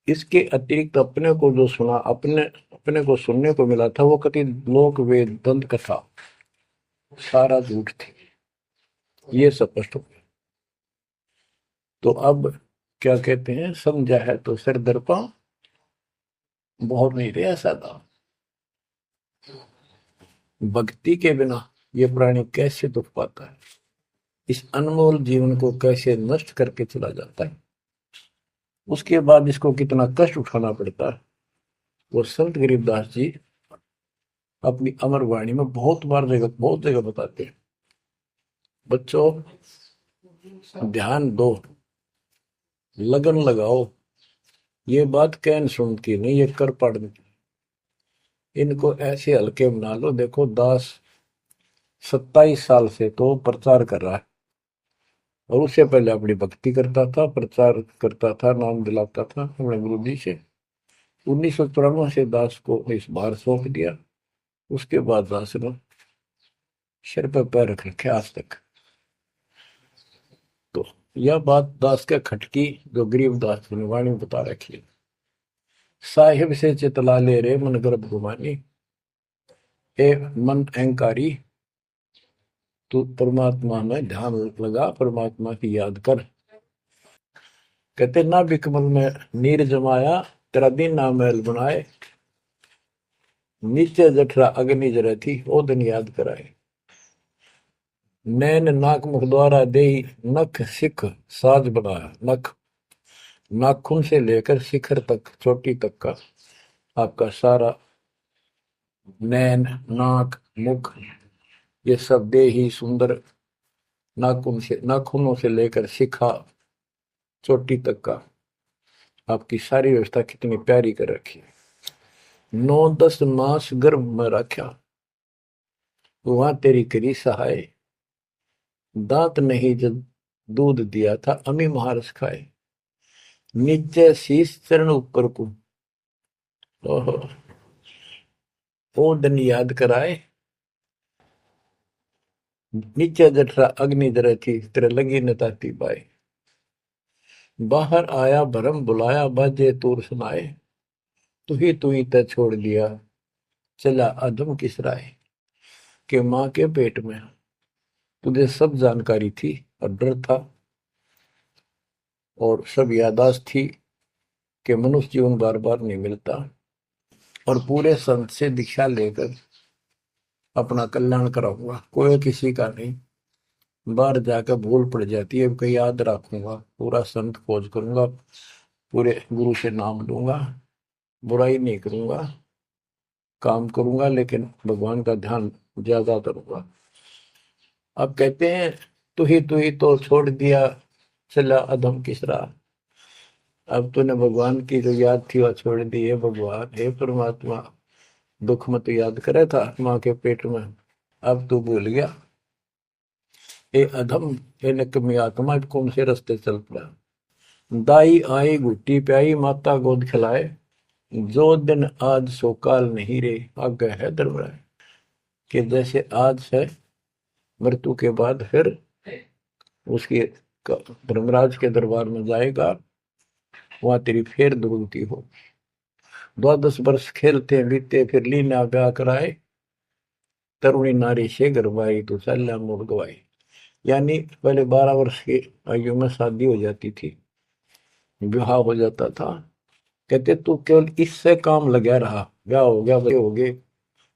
इसके अतिरिक्त अपने को जो सुना, अपने अपने को सुनने को मिला था, वो कति लोक वेद दंत कथा सारा झूठ थी, ये स्पष्ट हो गया। तो अब क्या कहते हैं, समझा है तो सिर दर्पा, बहुत नहीं रहा सादा। भक्ति के बिना ये प्राणी कैसे दुख पाता है, इस अनमोल जीवन को कैसे नष्ट करके चला जाता है, उसके बाद इसको कितना कष्ट उठाना पड़ता है, वो संत गरीबदास जी अपनी अमर वाणी में बहुत जगह बताते हैं। बच्चों, ध्यान दो, लगन लगाओ। ये बात कहन सुन की नहीं, ये कर पढ़ने की। इनको ऐसे हल्के बना लो। देखो, दास 27 साल से तो प्रचार कर रहा है, और उससे पहले अपनी भक्ति करता था, प्रचार करता था, नाम दिलाता था अपने गुरु जी से। 1994 से दास को इस बार सौंप दिया। उसके बाद दास ने सिर पर पैर रख रखे आज तक। तो यह बात दास के खटकी, जो गरीब दास की वाणी बता रखी है। साहिब से चितला ले रे मन गर्भ गुमानी, ए मन अहंकारी, तू परमात्मा में ध्यान लगा, परमात्मा की याद कर। कहते ना बिकमल में नीर जमाया, तेरा दिन ना महल बनाए। नीचे जठरा अग्नि जरा थी ओ दिन याद कराए। नैन नाक मुख द्वारा देही नख सिख साज बनाया। नख नाखून से लेकर शिखर तक चोटी तक का आपका सारा नैन नाक मुख ये सब दे ही सुंदर। नाखूनों से लेकर शिखा चोटी तक का आपकी सारी व्यवस्था कितनी प्यारी कर रखी है। 9-10 मास गर्भ में रखा वहां तेरी करी सहाय। दांत नहीं जब दूध दिया था अमी महारस खाए। नीचे शीश चरण ऊपर को ओहो ओ दिन याद कराए। नीचे जठरा अग्नि जरे थी तेरे लगी न ताती पाए। बाहर आया भरम बुलाया बाजे तूर सुनाए। तू ही तय छोड़ दिया चला अधम किस राय। के माँ के पेट में तुझे सब जानकारी थी और डर था और सब यादाश्त थी कि मनुष्य जीवन बार बार नहीं मिलता और पूरे संत से दीक्षा लेकर अपना कल्याण कराऊंगा। कोई किसी का नहीं। बाहर जाकर भूल पड़ जाती है कहीं याद रखूंगा। पूरा संत खोज करूंगा। पूरे गुरु से नाम लूंगा। बुराई नहीं करूंगा। काम करूंगा लेकिन भगवान का ध्यान ज्यादा करूंगा। अब कहते हैं तू ही तो छोड़ दिया चला अधम किस राह। अब तूने भगवान की जो याद थी वह छोड़ दी है। भगवान हे परमात्मा दुख मत याद करे था माँ के पेट में। अब तू भूल गया। ए अधम हे निकम्मी आत्मा कौन से रास्ते चल पड़ा। दाई आई घुट्टी प्याई माता गोद खिलाए। जो दिन आज सो काल नहीं रे आगे है दरबार। कि जैसे आज है मृत्यु के बाद फिर उसकी धर्मराज के दरबार में जाएगा वहां तेरी फेर दुर्गति हो। 12 वर्ष खेलते बीते फिर लीना ब्याह कराए। तरुणी नारी से गरबाई तो सल्ला मोड़ गवाई। यानी पहले 12 वर्ष की आयु में शादी हो जाती थी विवाह हो जाता था। कहते तू केवल इससे काम लगा रहा ब्याह हो गया बच्चे हो गए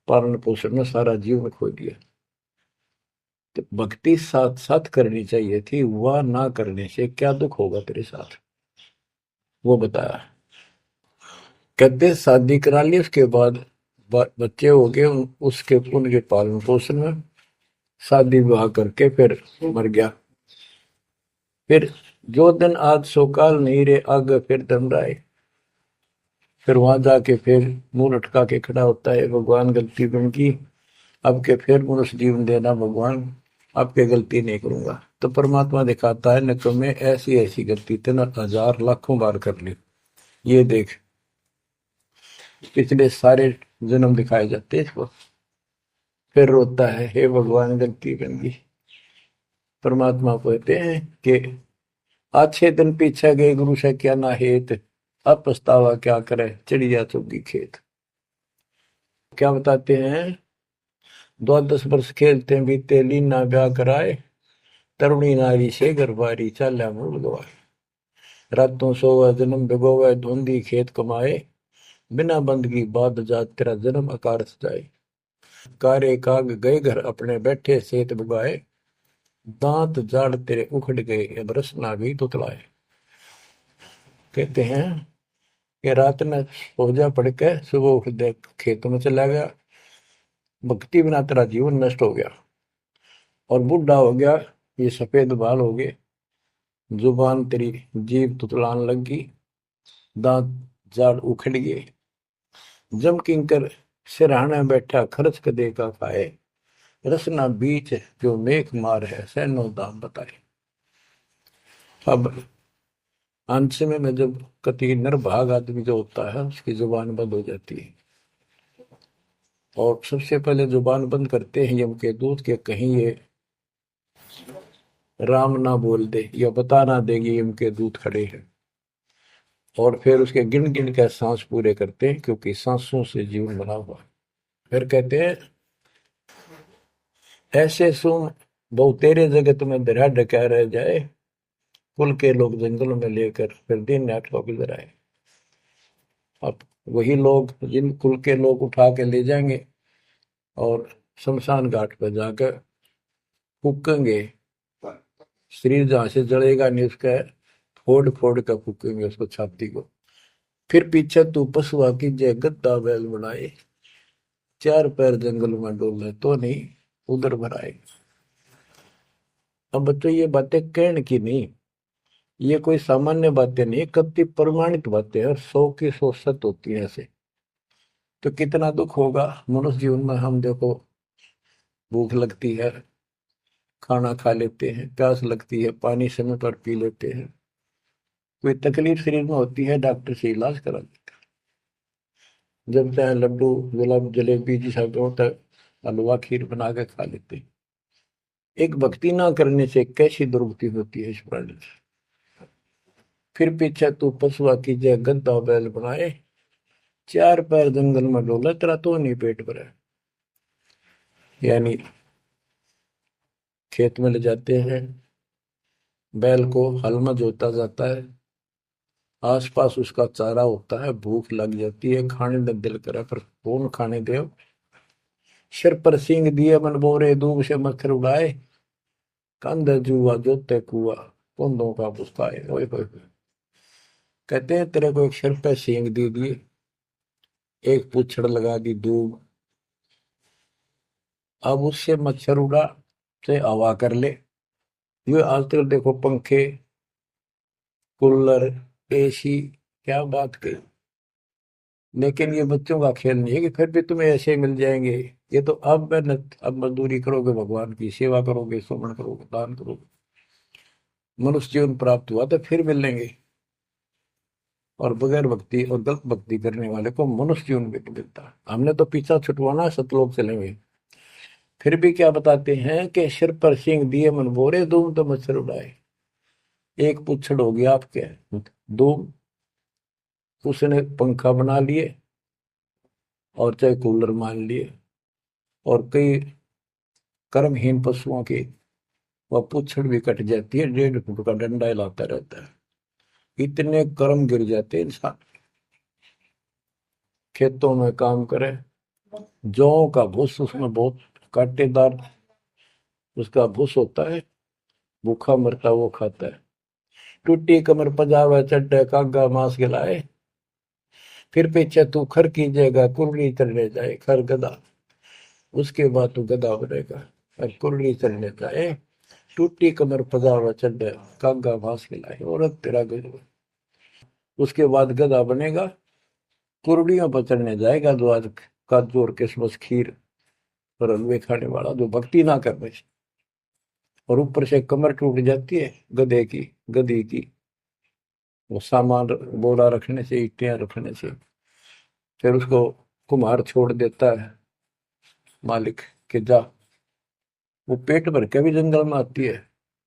पालन पोषण में सारा जीवन खो दिया। तो भक्ति साथ साथ करनी चाहिए थी। वह ना करने से क्या दुख होगा तेरे साथ वो बताया। कहते शादी करा ली उसके बाद बच्चे हो गए उसके उनके पालन पोषण में शादी विवाह करके फिर मर गया। फिर जो दिन आज सोकाल नहीं रे आगे फिर दम रहा है। फिर वहां जाके फिर मुंह लटका के खड़ा होता है भगवान गलती बन की अब के फिर मनुष्य जीवन देना भगवान अब के गलती नहीं करूंगा। तो परमात्मा दिखाता है न मैं ऐसी ऐसी गलती तेना 1000 लाखों बार कर ली। ये देख पिछले सारे जन्म दिखाए जाते हैं इसको। फिर रोता है हे भगवान गलती बन गई। परमात्मा कहते हैं कि अच्छे दिन पीछे गए गुरु से क्या ना हेत। अब पछतावा क्या करे चिड़िया चुगी खेत। क्या बताते हैं 12 वर्ष खेलते बीते लीना ब्याह कराए। तरुणी नारी से गरबारी चाल्या मूल गवाए। रातों सोवा जन्म भिगोवे धुंधी खेत कमाए। बिना बंदगी बाद जात तेरा जन्म अकार जाए। कारे काग गए घर अपने बैठे सेत बुगाए। दांत जाड़ तेरे उखड़ गए अब रस ना गई तुतलाए। कहते हैं कि रात में सोजा पड़ के सुबह उठ दे खेतों में चला गया। भक्ति बिना तेरा जीवन नष्ट हो गया और बूढ़ा हो गया। ये सफेद बाल हो गए। जुबान तेरी जीभ तुतलान लगी। दांत जाड़ उखड़ गए। जम किंकर सिरहाने बैठा खर्च कदे का खाए। रसना बीच जो मेघ मार है सैनो दाम बताए। अब अंत में जब कति निर्भाग आदमी जो होता है उसकी जुबान बंद हो जाती है और सबसे पहले जुबान बंद करते हैं यम के दूत के कहीं ये राम ना बोल दे या बता ना देगी यम के दूत खड़े हैं। और फिर उसके गिन गिन के सांस पूरे करते हैं क्योंकि सांसों से जीवन बना हुआ है। फिर कहते हैं ऐसे सुन बहु तेरे जगत में दरिया ढका रह जाए। कुल के लोग जंगलों में लेकर फिर दिन रात को गुजराए। अब वही लोग, जिन कुल के लोग उठा के ले जाएंगे और शमशान घाट पर जाकर फूकेंगे। शरीर जहां से जलेगा नहीं उसका फोड़ फोड़ कर फूकेंगे उसको, छाती को। फिर पीछे तू पशुआ की जय गद्दा बैल बनाए, चार पैर जंगल में डोले तो नहीं उधर भराए। अब बच्चों ये बातें कहने की नहीं, ये कोई सामान्य बातें नहीं, कति प्रमाणित बातें हैं और 100 की 100 सत्य होती है ऐसे। तो कितना दुख होगा मनुष्य जीवन में। हम देखो, भूख लगती है, खाना खा लेते हैं, प्यास लगती है, पानी समय पर पी लेते हैं, कोई तकलीफ शरीर में होती है, डॉक्टर से इलाज करा लेते हैं। जब चाहे लड्डू, गुलाब, जलेबी जैसा होता है, हलवा खीर बना के खा लेते हैं। एक भक्ति ना करने से कैसी दुर्गति होती है इस प्राणी से। फिर पीछे तू पशुआ की जय गद्दा बैल बनाए, चार पैर जंगल में डोला, तेरा तो नहीं पेट भरा। यानी खेत में ले जाते हैं, बैल को हल में जोता जाता है, आसपास उसका चारा होता है, भूख लग जाती है, खाने का दिल करे पर कौन खाने दे। सिर पर सींग दिए मन बोरे, दूब से मच्छर उड़ाए, कंध जुआ जोते कुआ, कुंदों का पुस्ताए। ओए होए होए। कहते हैं तेरे को एक सिर पे सींग दे दिए, एक पूछड़ लगा दी दूब, अब उससे मच्छर उड़ा से हवा कर ले। ये आजकल देखो पंखे, कूलर, एसी, क्या बात कही। लेकिन ये बच्चों का खेल नहीं है कि फिर भी तुम्हें ऐसे मिल जाएंगे। ये तो अब मेहनत, अब मजदूरी करोगे, भगवान की सेवा करोगे, सुमन करोगे, दान करोगे, मनुष्य जीवन प्राप्त हुआ तो फिर मिलेंगे। और बगैर भक्ति और गलत भक्ति करने वाले को मनुष्य जीवन भी नहीं मिलता। हमने तो पीछा छुटवाना है, सतलोक चलेंगे। फिर भी क्या बताते हैं कि सिर पर सींग दिए मन बोरे, दूम तो मच्छर उड़ाए। एक पुच्छड़ हो गया आपके, दूम, उसने पंखा बना लिए और चाहे कूलर मान लिए। और कई कर्महीन पशुओं की वह पूछड़ भी कट जाती है, 1.5 फुट का डंडा हिलाता रहता है। इतने कर्म गिर जाते हैं इंसान। खेतों में काम करे, जौ का भूस, उसमें बहुत कांटेदार उसका भूस होता है, भूखा मरता वो खाता है। टूटी कमर पजावा चड्डे कागा मांस खिलाए, फिर पीछे तू खर कीजिएगा कुर्री चढ़ने जाए, खर गधा। उसके बाद तू गधा बनेगा और कुर्री चढ़ने जाए। टूटी कमर पजावा चड्डे कागा मांस खिलाए, औरत तेरा गजब। उसके बाद गधा बनेगा, कुर्डियों पर चढ़ने जाएगा, जो आज काजू और किशमिश खीर और हलवे खाने वाला, जो भक्ति ना करने से। और ऊपर से कमर टूट जाती है गधे की, गधी की, वो सामान बोरा रखने से, ईटियां रखने से। फिर उसको कुम्हार छोड़ देता है मालिक के जा। वो पेट भर के भी जंगल में आती है,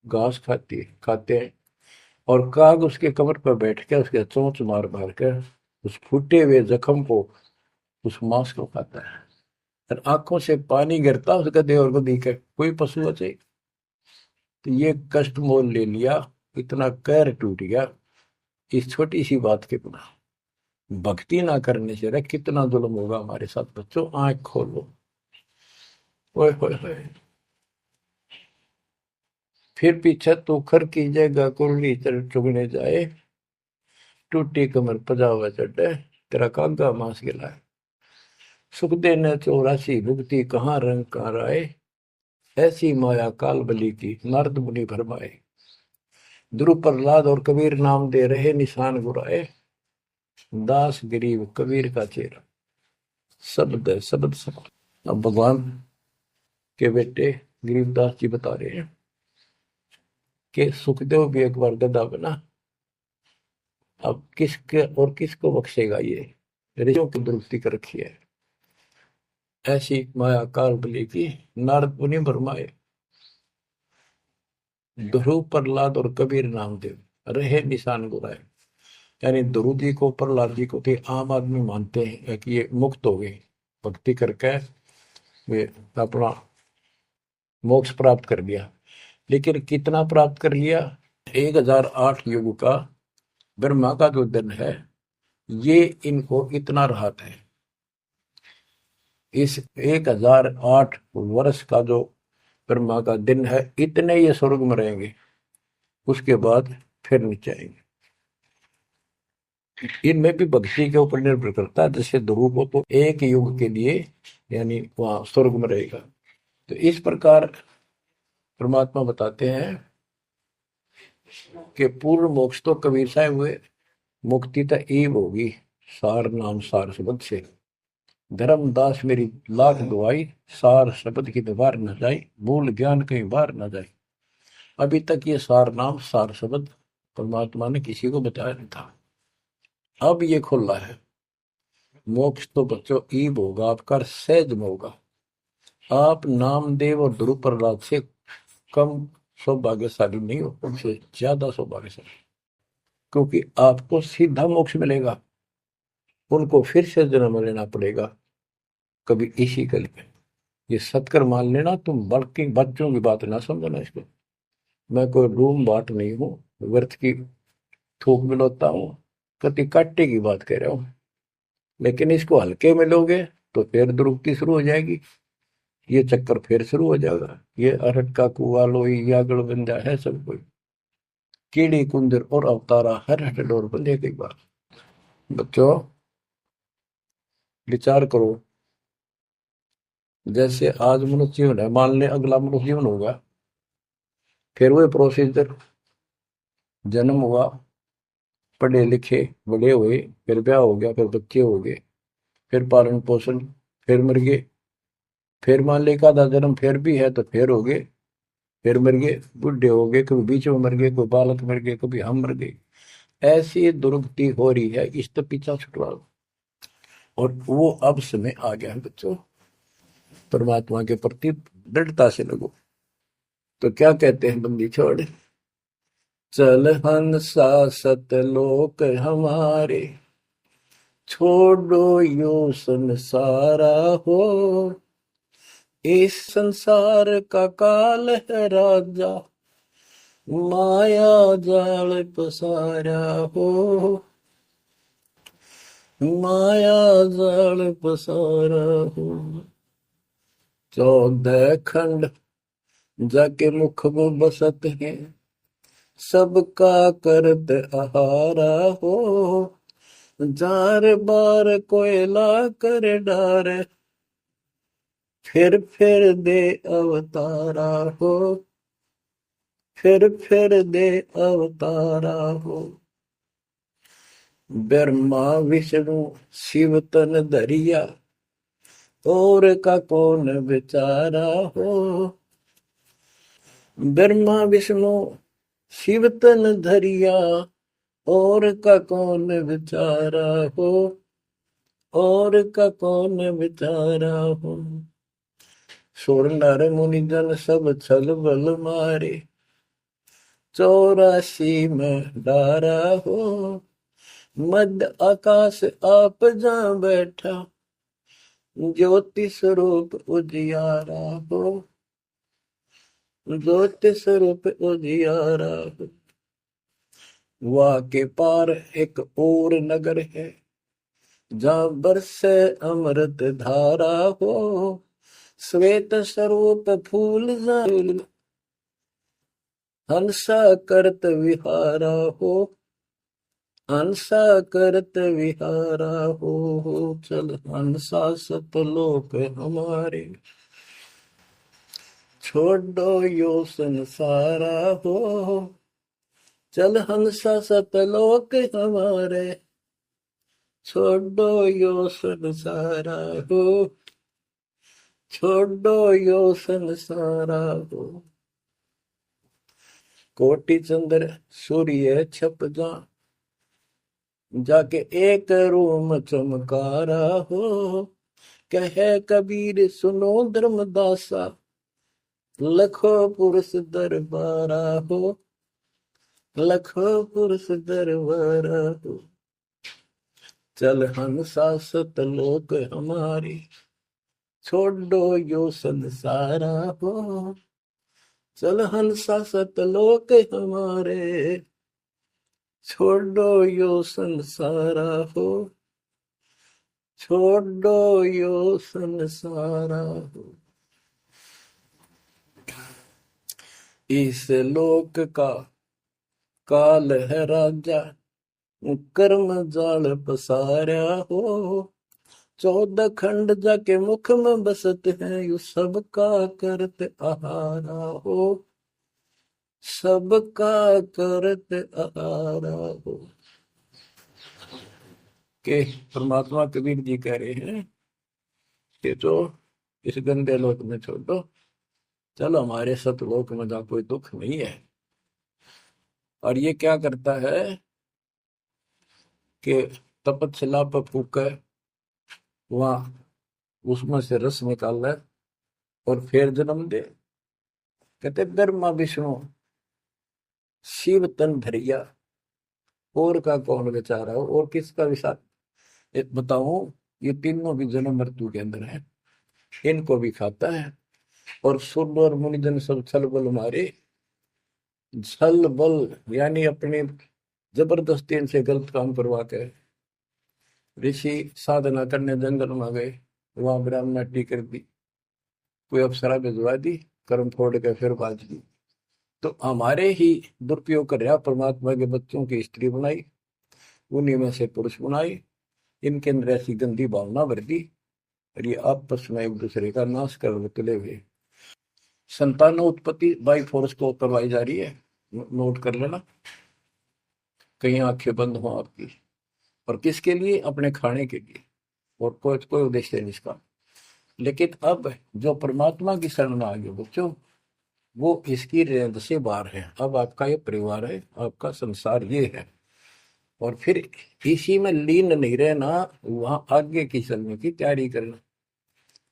घास खाती है, खाते हैं। और काग उसके कमर पर बैठ के उसके चोंच मार मार कर उस फूटे हुए जख्म को, उस मांस को खाता है। और आंखों से पानी गिरता उस गधे और गधी के, कोई पशु बचे। तो ये कष्ट मोल ले लिया, इतना कहर टूट गया इस छोटी सी बात के बिना। भक्ति ना करने से रे कितना जुल्म होगा हमारे साथ। बच्चों आंख खोलो। ओए होए होए। फिर पीछे तू खर कीजिएगा कुर्ली चुगने जाए, टूटी कमर पजावा चढ़े, तेरा कागा मांस गिलाए। सुख देने 84 भुगती, कहाँ रंग कहाँ राय, ऐसी माया काल बली की, नारद मुनि भरमाए। ध्रुव प्रहलाद और कबीर नाम दे रहे निशान गुराए, दास गरीब कबीर का चेहरा। शब्द है, शब्द शब्द। अब भगवान के बेटे गरीबदास जी बता रहे हैं कि सुखदेव भी एक बार गधा बना। अब किसके और किसको बख्शेगा ये, ऋषियों की दुरुक्ति कर रखी है। ऐसी माया काल बली की, नारद मुनि भरमाए। ध्रुव प्रहलाद और कबीर नामदेव रहे निशान गुराए। यानी ध्रुव जी को, प्रहलाद जी को तो आम आदमी मानते हैं कि ये मुक्त हो गए, भक्ति करके वे अपना मोक्ष प्राप्त कर लिया। लेकिन कितना प्राप्त कर लिया? 1008 युग का ब्रह्मा का जो दिन है, ये इनको इतना राहत है। इस 1008 वर्ष का जो ब्रह्मा का दिन है, इतने ये स्वर्ग में रहेंगे, उसके बाद फिर नीचे आएंगे। इनमें भी भक्ति के ऊपर निर्भर करता है। जैसे ध्रुव को तो एक युग के लिए यानी वहां स्वर्ग में रहेगा। तो इस प्रकार परमात्मा बताते हैं कि पूर्ण मोक्ष तो कबीर साहब हुए, मुक्ति तो ईब होगी सार नाम सार शब्द से। धर्मदास मेरी लाख दुआई, सार शब्द की दीवार न जाए, मूल ज्ञान कहीं बाहर न जाए। अभी तक ये सार नाम सार शब्द परमात्मा ने किसी को बताया नहीं था, अब ये खुला है। मोक्ष तो बच्चों ईब होगा आपका, सहज में होगा। आप नामदेव और ध्रुव प्रहलाद से कम सौभाग्यशाली नहीं हो, उनसे ज्यादा सौभाग्यशाली, क्योंकि आपको सीधा मोक्ष मिलेगा, उनको फिर से जन्म लेना पड़ेगा कभी इसी कल में। ये सत्कर मान लेना, तुम बल्कि बच्चों की बात ना समझना इसको। मैं कोई रूम बाट नहीं हूँ, व्यर्थ की थूक मिलोता हूँ, कति काटे की बात कह रहा हूँ। लेकिन इसको हल्के में लोगे तो फिर दुरुक्ति शुरू हो जाएगी, ये चक्कर फिर शुरू हो जाएगा। ये अरट का कुआ लोई यागड़ बंदा है सब कोई, कीड़ी कुंदर और अवतारा हर हट डोर बंदे की बात। बच्चों विचार करो, जैसे आज मनुष्य जीवन है, मान ले अगला मनुष्य जीवन होगा, फिर वही प्रोसीजर, जन्म हुआ, पढ़े लिखे बड़े हुए, फिर ब्याह हो गया, फिर बच्चे हो गए, फिर पालन पोषण, फिर मर गए, फिर मान ले एक आधा जन्म फिर भी है तो फिर हो गए, फिर मर गए, बुढ़े हो गए, कभी बीच में मर गए, कोई बालक मर गए, कभी हम मर गए। ऐसी दुर्गति हो रही है, इस तो पीछा छुटवा लो। और वो अब समय आ गया है बच्चों, परमात्मा के प्रति दृढ़ता से लगो। तो क्या कहते हैं बंदी छोड़, चल हंसा सतलोक हमारे, छोड़ो यो संसारा हो। इस संसार का काल है राजा, माया जाल पसारा हो। माया जाल पसारा हो। 14 खंड जाके मुख में बसत है, सबका करत आहारा हो। जार बार कोयला कर डार, फिर दे अवतारा हो। फिर दे अवतारा हो। ब्रह्मा विष्णु शिव तन धरिया, और का कौन बेचारा हो। ब्रह्मा विष्णु शिव तन धरिया, और का कौन बेचारा हो। और का कौन बेचारा हो। सुर नर मुनि जन सब छल बल मारे, 84 में डारा हो। मध्य आकाश आप जा बैठा, ज्योति स्वरूप उजियारा हो। ज्योति स्वरूप उजियारा हो। वहां के पार एक और नगर है, जहां बरसे अमृत धारा हो। श्वेत स्वरूप फूल हंसा करत विहारा हो। हंसा करत विहारा हो। चल हंसा सतलोक हमारे, छोड़ो यो संसारा हो। चल हंसा सतलोक हमारे, छोड़ो यो संसारा हो। छोड़ो यो संसारा हो। कोटि चंद्र सूर्य छप जा, जाके एक रूम चमकारा हो। कहे कबीर सुनो धर्मदासा, लखो पुरुष दरबारा हो। लखो पुरुष दरबारा हो। चल हंसा सतलोक हमारी, छोड़ो यो संसारा हो। चल हंसा सतलोक हमारे, छोड़ो यो संसारा हो, छोड़ो यो संसारा हो, इस लोक का काल है राजा, कर्म जाल पसारा हो, 14 खंड जाके मुख में बसत है, यू सबका करत आहारा हो, सबका करत आहारा हो। के परमात्मा कबीर जी कह रहे हैं कि तो इस गंदे लोक में छोड़ो, चलो हमारे सतलोक में जहाँ कोई दुख नहीं है। और ये क्या करता है कि तपत पर फूके, वहां उसमें से रस निकाल है और फिर जन्म दे। कहते ब्रह्मा विष्णु शिव तन धरिया, और का कौन बेचारा हो, और किसका विचार बताऊं। ये तीनों भी जन्म मृत्यु के अंदर है, इनको भी खाता है। और सुर और मुनिजन सब छल बल मारे, छल बल यानी अपने जबरदस्ती इनसे गलत काम करवा के ऋषि साधना करने जंगल में गए, वहां ब्राह्मणी कर दी, कोई अप्सरा भिजवा दी, कर्म फोड़ के फिर बाज दी। तो हमारे ही दुरुपयोग कर रहा, परमात्मा के बच्चों की स्त्री बनाई, उन्हीं में से पुरुष बनाई, इनके अंदर ऐसी गंदी भावना भर दी, और ये आपस में एक दूसरे का नाश कर तुले हुए। संतानों उत्पत्ति बाई फोर्स को करवाई जा रही है, नोट कर लेना, कहीं आंखें बंद हो आपकी। और किसके लिए? अपने खाने के लिए, और कोई उद्देश्य नहीं इसका। लेकिन अब जो परमात्मा की शरण में आ गए बच्चों, वो इसकी रेंज से बाहर है। अब आपका ये परिवार है, आपका संसार ये है, और फिर इसी में लीन नहीं रहना, वहां आगे की चलने की तैयारी करना।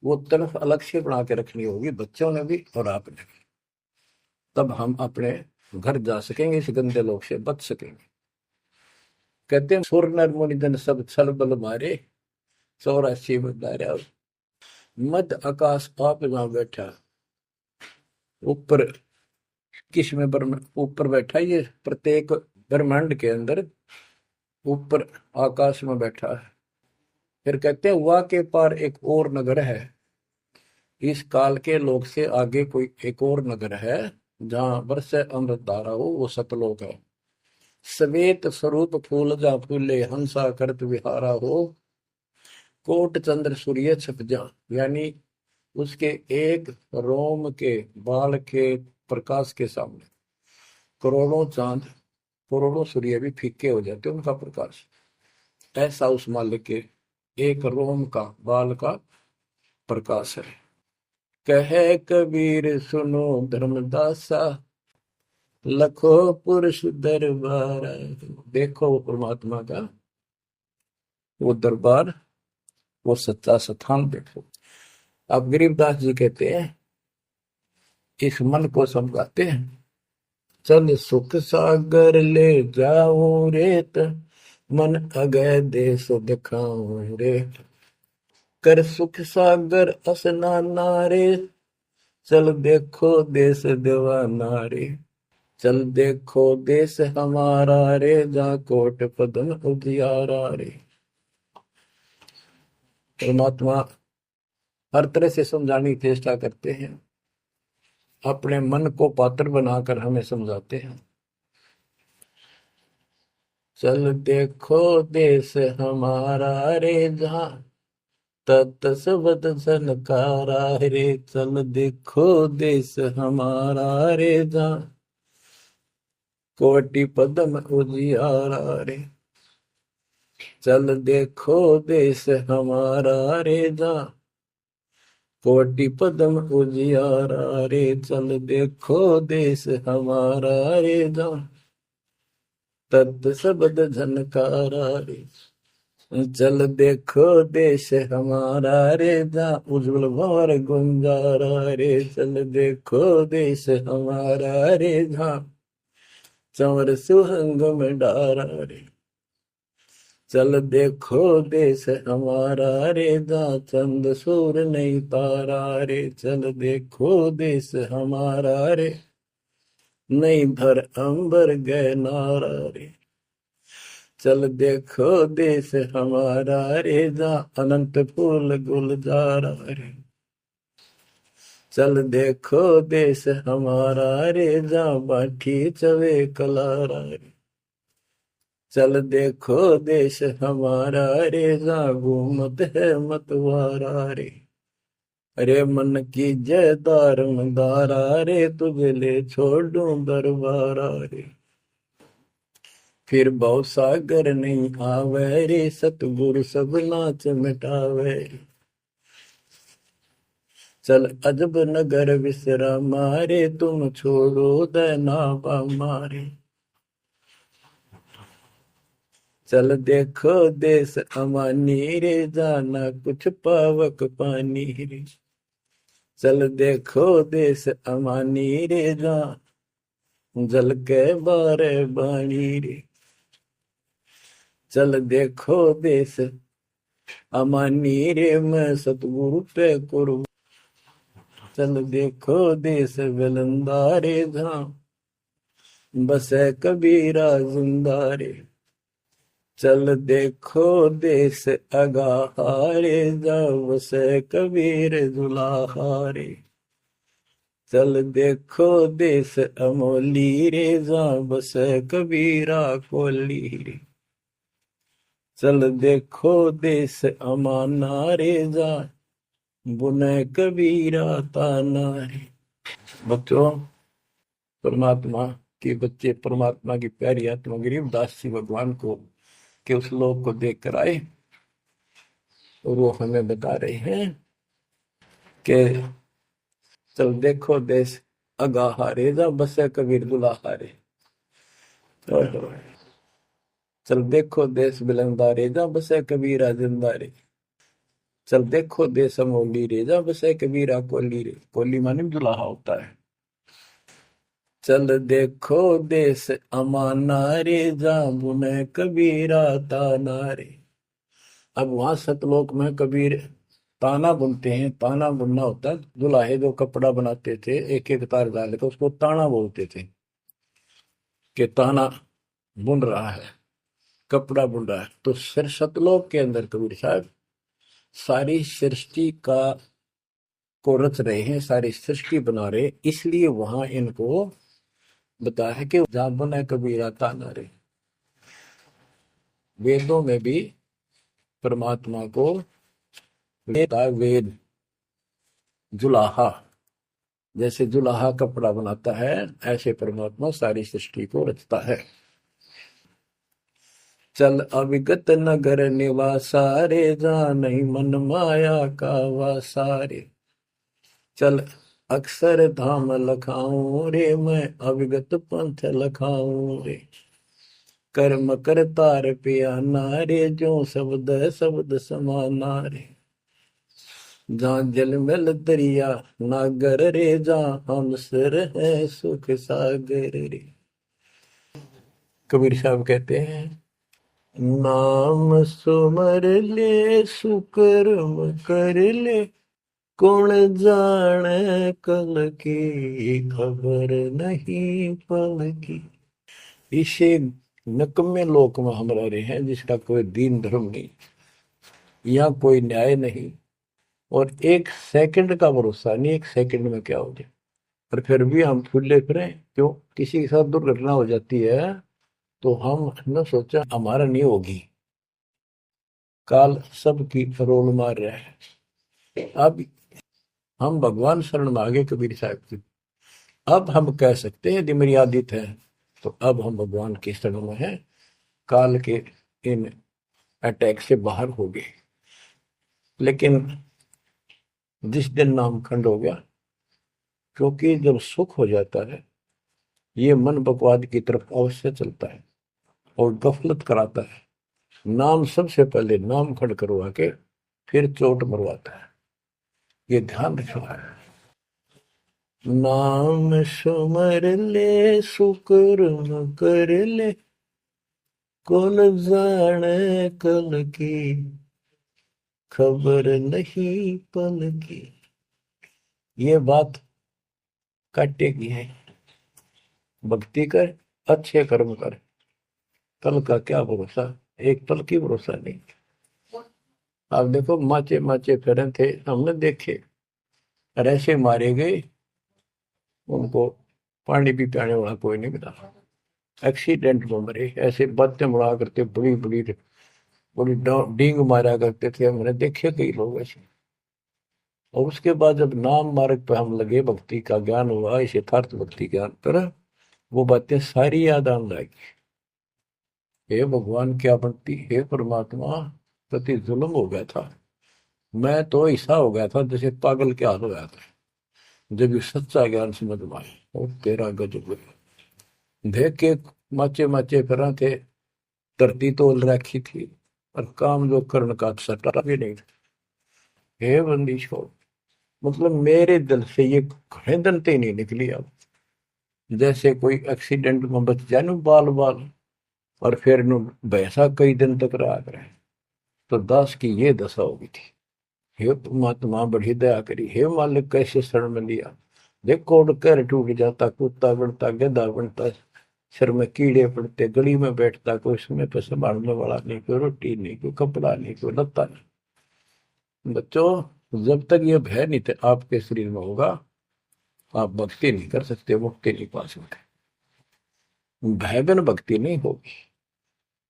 वो तरफ अलग से बना के रखनी होगी, बच्चों ने भी और आपने भी। तब हम अपने घर जा सकेंगे, इस गंदे लोग से बच सकेंगे। कहते हैं सुर नर मुनिजन सब छल बल मारे, 84 बदारा। मध्य आकाश आप जहां बैठा, ऊपर किस में ऊपर बैठा, ये प्रत्येक ब्रह्मांड के अंदर ऊपर आकाश में बैठा है। फिर कहते हैं वा के पार एक और नगर है, इस काल के लोक से आगे कोई एक और नगर है, जहां बरसे अमृत धारा हो, वो सतलोक है। श्वेत स्वरूप फूल जहाँ फूले, हंसा करत विहारा हो, कोट चंद्र सूर्य छप जा, यानी उसके एक रोम के बाल के प्रकाश के सामने करोड़ों चांद, करोड़ों सूर्य भी फीके हो जाते उनका प्रकाश। ऐसा उस मालिक के एक रोम का बाल का प्रकाश है। कहे कबीर सुनो धर्मदासा, लखो पुरुष दरबार। देखो वो परमात्मा का वो दरबार, वो सच्चा स्थान देखो। अब गरीबदास जी कहते हैं, इस मन को समझाते हैं, चल सुख सागर ले जाओ रेत, मन अगय देश दिखाओ रे, कर सुख सागर स्नाना रे, चल देखो देश दीवाना रे, चल देखो देश हमारा रे, जहाँ कोट पदम उजियारा रे। परमात्मा हर तरह से समझाने की चेष्टा करते हैं, अपने मन को पात्र बनाकर हमें समझाते हैं। चल देखो देश हमारा रे, जहाँ तत सबद सनकारा रे, चल देखो देश हमारा रे, जहाँ कोटि पदम उजियारा रे, चल देखो देश हमारा रे, जहाँ कोटि पदम उजियारा रे, चल देखो देश हमारा रे, जहाँ तत सबद झनकारा रे, चल देखो देश हमारा रे, जहाँ उज्जवल भंवर गुंजारा रे, चल देखो देश हमारा रे, जहाँ चंवर सुहंग में डारा रे, चल देखो देश हमारा रे, जहाँ चंद सूर नहीं तारा रे, चल देखो देश हमारा रे, नहीं धर अंबर गए नारा रे, चल देखो देश हमारा रे, जा अनंत फूल गुलजारा रे। चल देखो देश हमारा रे, जा बाठी चवे कलारा रे। चल देखो देश हमारा रे, जा घूमत है मतवारा रे। अरे मन की जय दारमदारा रे, तुझे ले छोड़ूं दरबारा रे। फिर भव सागर नहीं आवे रे, सतगुरु सब नाच मिटावे रे। चल अजब नगर विश्रामा रे, तुम छोड़ो देना मारे। चल देखो देश अमानी रे, जाना कुछ पावक पानी रे। चल देखो देश अमानी रे, जा जल के बारे बाणी रे। चल देखो देश अमानी रे, मैं सतगुरु पे करूं। चल देखो देश विलंदा रे, जहां बसे कबीरा जिंदा रे। चल देखो देश अगाहारे, जा बसे कबीर दुलाहारे। चल देखो देश अमोली रे, जा बसे कबीरा कोली रे। चल देखो देश अमाना रे, जा बुने कबीरा ताना रे। बच्चों, परमात्मा के बच्चे परमात्मा की प्यारी आत्मा गरीबदास जी भगवान को के उस लोक को देख कर आए, और वो हमें बता रहे हैं कि चल देखो देश अगाहारे, जा बसे कबीर दुलाहारे। चल देखो देश बिलंदारे, जा बसे कबीरा जिंदारे। चल देखो देश अमोली रे, जा बसे कबीरा कोली रे। कोली माने दुलाहा होता है। चल देखो देश अमाना रे, जा बुने कबीरा ताना रे। अब वहां सतलोक में कबीर ताना बुनते हैं। ताना बुनना होता है, दुल्हे जो कपड़ा बनाते थे एक एक तार डाल के, उसको ताना बोलते थे कि ताना बुन रहा है, कपड़ा बुन रहा है। तो फिर सतलोक के अंदर कबीर साहब सारी सृष्टि का को रच रहे हैं, सारी सृष्टि बना रहे, इसलिए वहां इनको बताया है कि जहां बुने कबीरा ताना रे। वेदों में भी परमात्मा को वेद जुलाहा, जैसे जुलाहा कपड़ा बनाता है, ऐसे परमात्मा सारी सृष्टि को रचता है। चल अविगत नगर निवासा रे, जा नहीं मन माया का वासा रे। चल अक्षर धाम लखाऊं रे, मैं अविगत पंथ लखाऊं रे। कर्म करतार पियाना रे, जो शब्द शब्द समाना रे। जहाँ जल मल दरिया नागर रे, जहाँ हम सिर है सुख सागर रे। कबीर साहब कहते हैं, नाम सुमर ले सुकर्म कर ले, कौन जाने कल की खबर नहीं पल की। इसे नकम्मे लोक में हम रह रहे हैं, जिसका कोई दीन धर्म नहीं, यहाँ कोई न्याय नहीं, और एक सेकंड का भरोसा नहीं, एक सेकंड में क्या हो जाए। और फिर भी हम फूले फिरे क्यों? किसी के साथ दुर्घटना हो जाती है तो हम न सोचा हमारा नहीं होगी, काल सबकी रोल मार रहा है। अब हम भगवान शरण मांगे कबीर साहब की, अब हम कह सकते हैं यदि मर्यादित है, तो अब हम भगवान के शरण में हैं, काल के इन अटैक से बाहर हो गए। लेकिन जिस दिन नाम खंड हो गया, क्योंकि जब सुख हो जाता है ये मन बकवाद की तरफ अवश्य चलता है और गफलत कराता है। नाम सबसे पहले नाम खड़ करवा के फिर चोट मरवाता है, ये ध्यान रखना है। नाम सुमर ले सुकर्म कर ले, कौन जाने कल की खबर नहीं पल की। ये बात काटे की है, भक्ति कर, अच्छे कर्म कर, तल का क्या भरोसा, एक तल की भरोसा नहीं। आप देखो माचे माचे फिरे थे हमने देखे, और ऐसे मारे गए, उनको पानी भी पियाने वाला कोई नहीं मिला, एक्सीडेंट में मरे। ऐसे बातें बड़ा करते, बड़ी बड़ी बड़ी डींग मारा करते थे, हमने देखे कई लोग ऐसे। और उसके बाद जब नाम मार्ग पे हम लगे, भक्ति का ज्ञान हुआ, इस यथार्थ भक्ति ज्ञान पर, वो बातें सारी याद आने लगी। हे भगवान क्या बनती, हे परमात्मा, प्रति जुल्म हो गया था। मैं तो ऐसा हो गया था जैसे पागल के हाल हो गया था, जब ये सच्चा ज्ञान समझ में आया। और तेरा गजब देख के माचे माचे फिरा थे, धरती तोल रखी थी, और काम जो कर्ण का सटा भी नहीं था। हे बंदी छोड़, मतलब मेरे दिल से ये घने दंते नहीं निकली अब। जैसे कोई एक्सीडेंट में बच जाए ना बाल बाल, और फिर नु भैंसा कई दिन तक रहा करे, तो दास की ये दशा होगी थी। हे परमात्मा बड़ी दया करी, हे मालिक कैसे शरण में लिया। देखो कर टूट जाता, कुत्ता बनता, गधा बनता, सिर में कीड़े पड़ते, गली में बैठता, कोई समय पर संभालने वाला नहीं, कोई रोटी नहीं, कोई कपड़ा नहीं, कोई लत्ता नहीं। बच्चों, जब तक ये भय नहीं थे आपके शरीर में होगा, आप भक्ति नहीं कर सकते, मुक्ति नहीं पा सकते। भय बिन भक्ति नहीं होगी।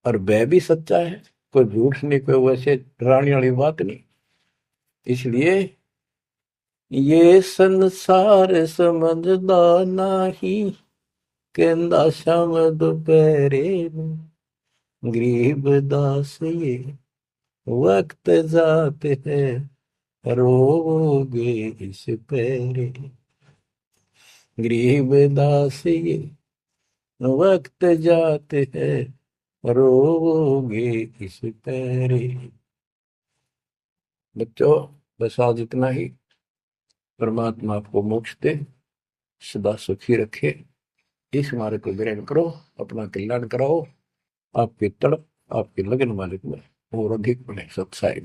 और भय भी सच्चा है, कोई झूठ नहीं, कोई वैसे डराने वाली बात नहीं। इसलिए ये संसार समझदा नहीं, कहंदा शाम दोपहरे गरीब दास ये वक्त जाते हैं, रोगे इस पैरे। गरीब दास ये वक्त जाते हैं, रोगे इस पैरे। बच्चों, बस आज इतना ही। परमात्मा आपको मोक्ष दे, सदा सुखी रखे, इस मार्ग को ग्रहण करो, अपना कल्याण कराओ। आपकी तड़प, आपकी लगन मालिक में और अधिक बने सत्साई।